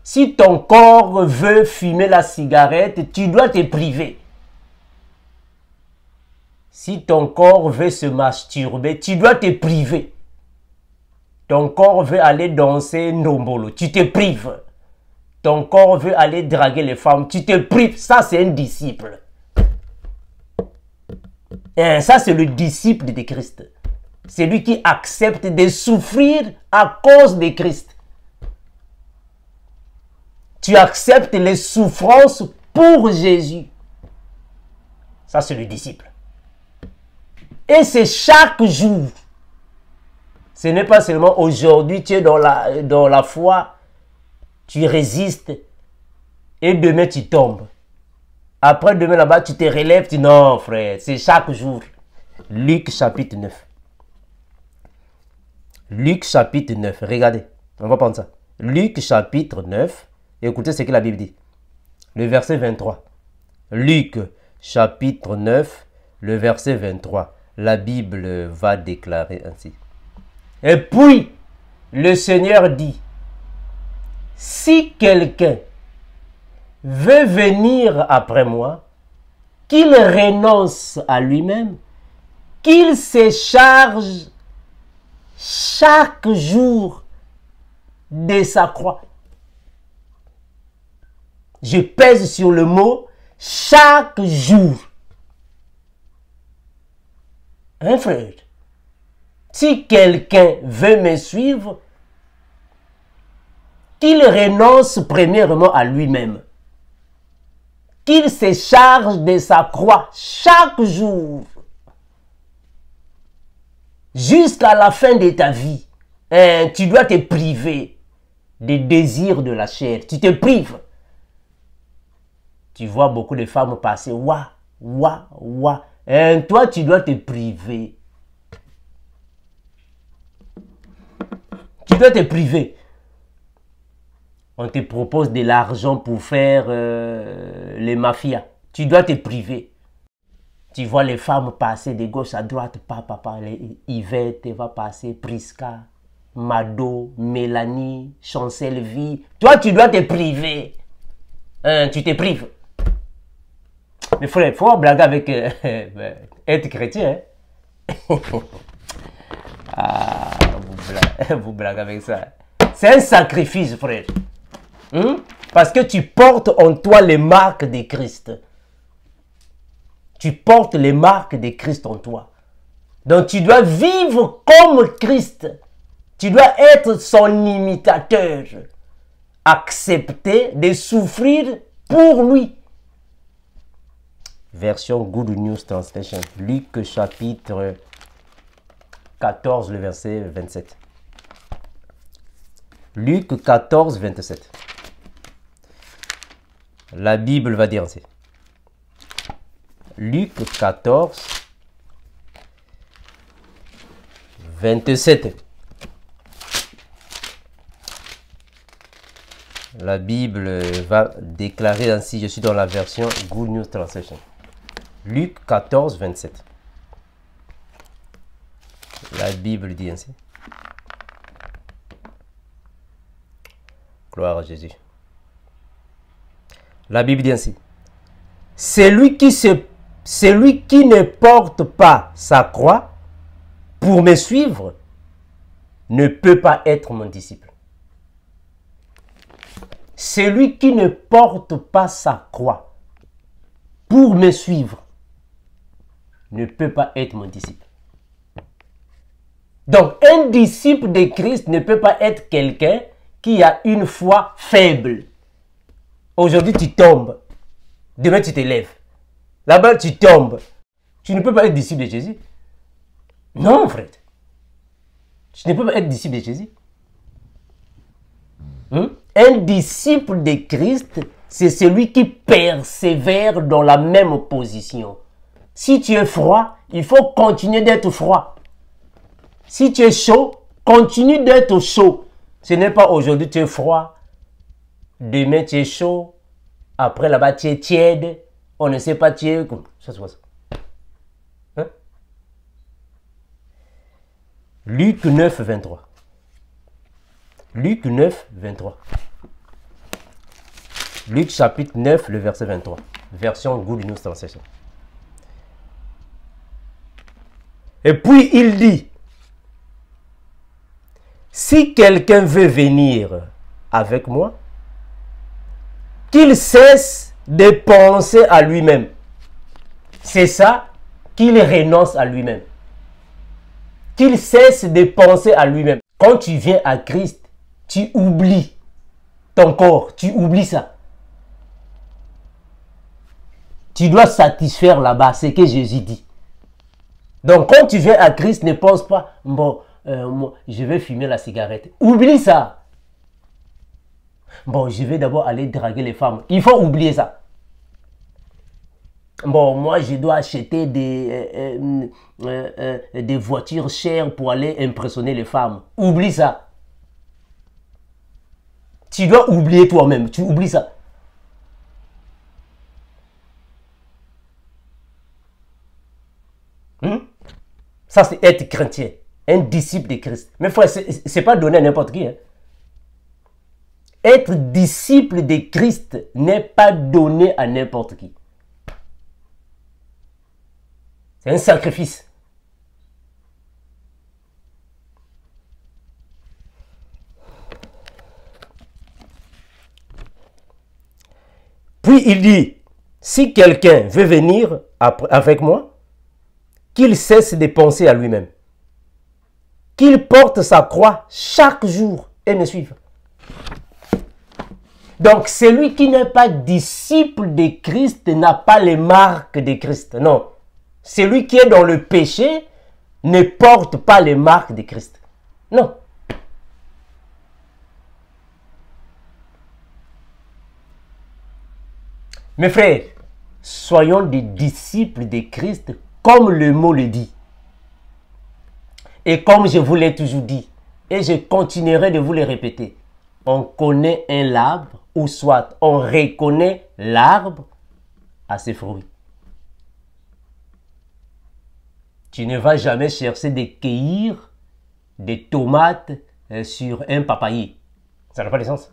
si ton corps veut fumer la cigarette, tu dois te priver. Si ton corps veut se masturber, tu dois te priver. Ton corps veut aller danser ndombolo, tu te prives. Ton corps veut aller draguer les femmes, tu te prives. Ça, c'est un disciple. Et ça, c'est le disciple de Christ. C'est lui qui accepte de souffrir à cause de Christ. Tu acceptes les souffrances pour Jésus. Ça, c'est le disciple. Et c'est chaque jour. Ce n'est pas seulement aujourd'hui, tu es dans la foi, tu résistes, et demain tu tombes. Après demain là-bas, tu te relèves, tu dis non frère, c'est chaque jour. Luc chapitre 9. Luc chapitre 9, regardez, on va prendre ça. Luc chapitre 9, écoutez ce que la Bible dit. Le verset 23. Luc chapitre 9, le verset 23. La Bible va déclarer ainsi. Et puis, le Seigneur dit, si quelqu'un veut venir après moi, qu'il renonce à lui-même, qu'il se charge chaque jour de sa croix. Je pèse sur le mot chaque jour. Hein, frère? Si quelqu'un veut me suivre, qu'il renonce premièrement à lui-même. Qu'il se charge de sa croix chaque jour. Jusqu'à la fin de ta vie. Hein, tu dois te priver des désirs de la chair. Tu te prives. Tu vois beaucoup de femmes passer. Ouah, ouah, ouah. Hein, toi, tu dois te priver. Tu dois te priver. On te propose de l'argent pour faire les mafias. Tu dois te priver. Tu vois les femmes passer de gauche à droite. Papa, Yvette va passer, Priska, Mado, Mélanie, Chancel Vie. Toi, tu dois te priver. Hein, tu te prives. Mais frère, il faut blaguer avec être chrétien. Hein? Ah, vous blaguez avec ça. C'est un sacrifice, frère. Parce que tu portes en toi les marques de Christ. Tu portes les marques de Christ en toi. Donc tu dois vivre comme Christ. Tu dois être son imitateur. Accepter de souffrir pour lui. Version Good News Translation. Luc chapitre 14, le verset 27. Luc 14, 27. La Bible va dire ainsi. Luc 14, 27. La Bible va déclarer ainsi, je suis dans la version Good News Translation. Luc 14, 27. La Bible dit ainsi. Gloire à Jésus. La Bible dit ainsi. Celui qui ne porte pas sa croix pour me suivre ne peut pas être mon disciple. Celui qui ne porte pas sa croix pour me suivre ne peut pas être mon disciple. Donc, un disciple de Christ ne peut pas être quelqu'un qui a une foi faible. Aujourd'hui, tu tombes. Demain, tu te lèves. Là-bas, tu tombes. Tu ne peux pas être disciple de Jésus. Non, frère. Tu ne peux pas être disciple de Jésus. Un disciple de Christ, c'est celui qui persévère dans la même position. Si tu es froid, il faut continuer d'être froid. Si tu es chaud, continue d'être chaud. Ce n'est pas aujourd'hui tu es froid, demain tu es chaud, après là-bas tu es tiède, on ne sait pas tu es... Ça se passe. Hein? Luc 9, 23. Luc 9, 23. Luc chapitre 9, le verset 23. Version Good News Translation. Et puis il dit, si quelqu'un veut venir avec moi, qu'il cesse de penser à lui-même. C'est ça, qu'il renonce à lui-même. Qu'il cesse de penser à lui-même. Quand tu viens à Christ, tu oublies ton corps, tu oublies ça. Tu dois satisfaire là-bas, c'est ce que Jésus dit. Donc quand tu viens à Christ, ne pense pas, bon, moi, je vais fumer la cigarette. Oublie ça. Bon, je vais d'abord aller draguer les femmes. Il faut oublier ça. Bon, moi, je dois acheter des voitures chères pour aller impressionner les femmes. Oublie ça. Tu dois oublier toi-même. Tu oublies ça. Ça, c'est être chrétien. Un disciple de Christ. Mais frère, ce n'est pas donné à n'importe qui. Hein. Être disciple de Christ n'est pas donné à n'importe qui. C'est un sacrifice. Puis il dit, si quelqu'un veut venir avec moi, qu'il cesse de penser à lui-même. Qu'il porte sa croix chaque jour et me suive. Donc, celui qui n'est pas disciple de Christ n'a pas les marques de Christ. Non. Celui qui est dans le péché ne porte pas les marques de Christ. Non. Mes frères, soyons des disciples de Christ comme le mot le dit. Et comme je vous l'ai toujours dit, et je continuerai de vous le répéter, on connaît un arbre, ou soit on reconnaît l'arbre à ses fruits. Tu ne vas jamais chercher de cueillir des tomates sur un papayer. Ça n'a pas de sens.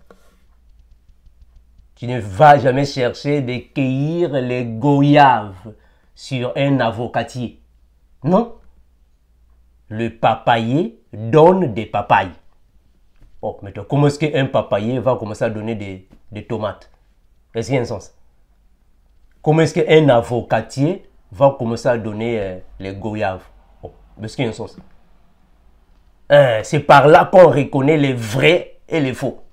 Tu ne vas jamais chercher de cueillir les goyaves sur un avocatier. Non. Le papayer donne des papayes. Oh, mais comment est-ce qu'un papayer va commencer à donner des tomates? Est-ce qu'il y a un sens? Comment est-ce qu'un avocatier va commencer à donner les goyaves? Oh, est-ce qu'il y a un sens? C'est par là qu'on reconnaît les vrais et les faux.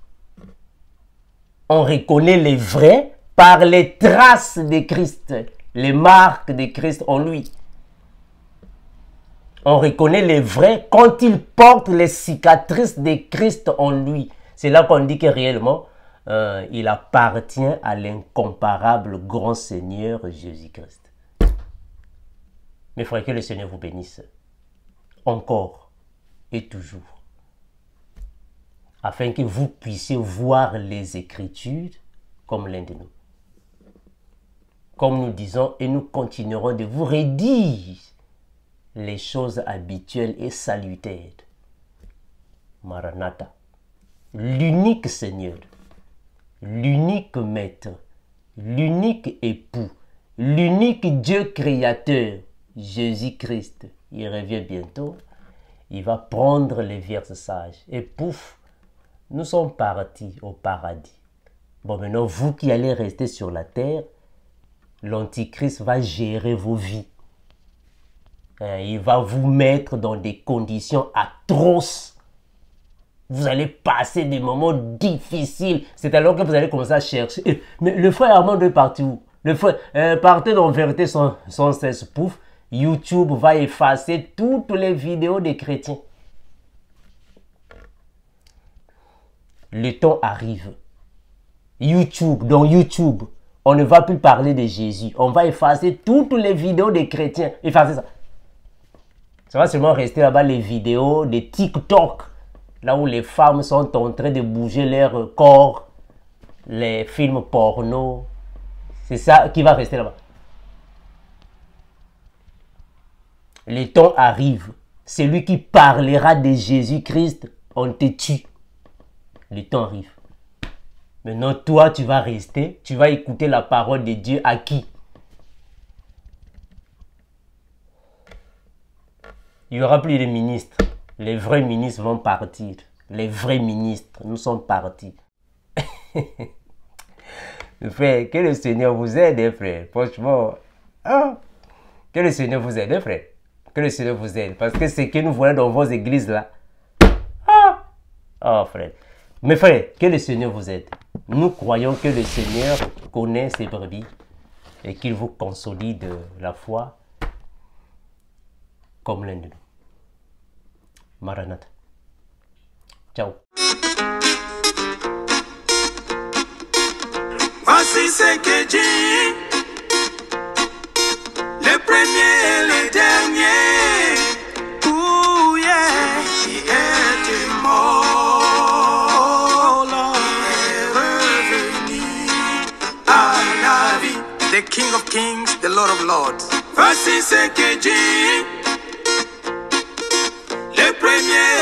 On reconnaît les vrais par les traces de Christ, les marques de Christ en lui. On reconnaît les vrais quand ils portent les cicatrices de Christ en lui. C'est là qu'on dit que réellement, il appartient à l'incomparable grand Seigneur Jésus-Christ. Mes frères, que le Seigneur vous bénisse encore et toujours, afin que vous puissiez voir les Écritures comme l'un de nous. Comme nous disons, et nous continuerons de vous redire les choses habituelles et salutaires. Maranatha, l'unique Seigneur, l'unique Maître, l'unique époux, l'unique Dieu créateur, Jésus-Christ, il revient bientôt, il va prendre les vierges sages et pouf, nous sommes partis au paradis. Bon, maintenant, vous qui allez rester sur la terre, l'Antichrist va gérer vos vies. Il va vous mettre dans des conditions atroces. Vous allez passer des moments difficiles. C'est alors que vous allez commencer à chercher. Mais le frère Armand est parti où? Le frère, partez dans Vérité sans cesse. Pouf, YouTube va effacer toutes les vidéos des chrétiens. Le temps arrive. Dans YouTube, on ne va plus parler de Jésus. On va effacer toutes les vidéos des chrétiens. Effacez ça. Ça va seulement rester là-bas les vidéos de TikTok, là où les femmes sont en train de bouger leur corps, les films porno. C'est ça qui va rester là-bas. Le temps arrive. Celui qui parlera de Jésus-Christ, on te tue. Le temps arrive. Maintenant, toi, tu vas rester, tu vas écouter la parole de Dieu à qui? Il n'y aura plus de ministres. Les vrais ministres vont partir. Les vrais ministres, nous sommes partis. Frère, que le Seigneur vous aide, frère. Franchement, hein? Que le Seigneur vous aide, frère. Que le Seigneur vous aide. Parce que ce que nous voyons dans vos églises là. Ah! Oh, frère. Mais frère, que le Seigneur vous aide. Nous croyons que le Seigneur connaît ses brebis et qu'il vous consolide la foi comme l'un de nous. Maranatha. Ciao. Voici ce que dit les premiers et les derniers. Ouh, yeah. Qui était mort, est revenu à la vie. The King of Kings, the Lord of Lords. Voici ce que dit les premiers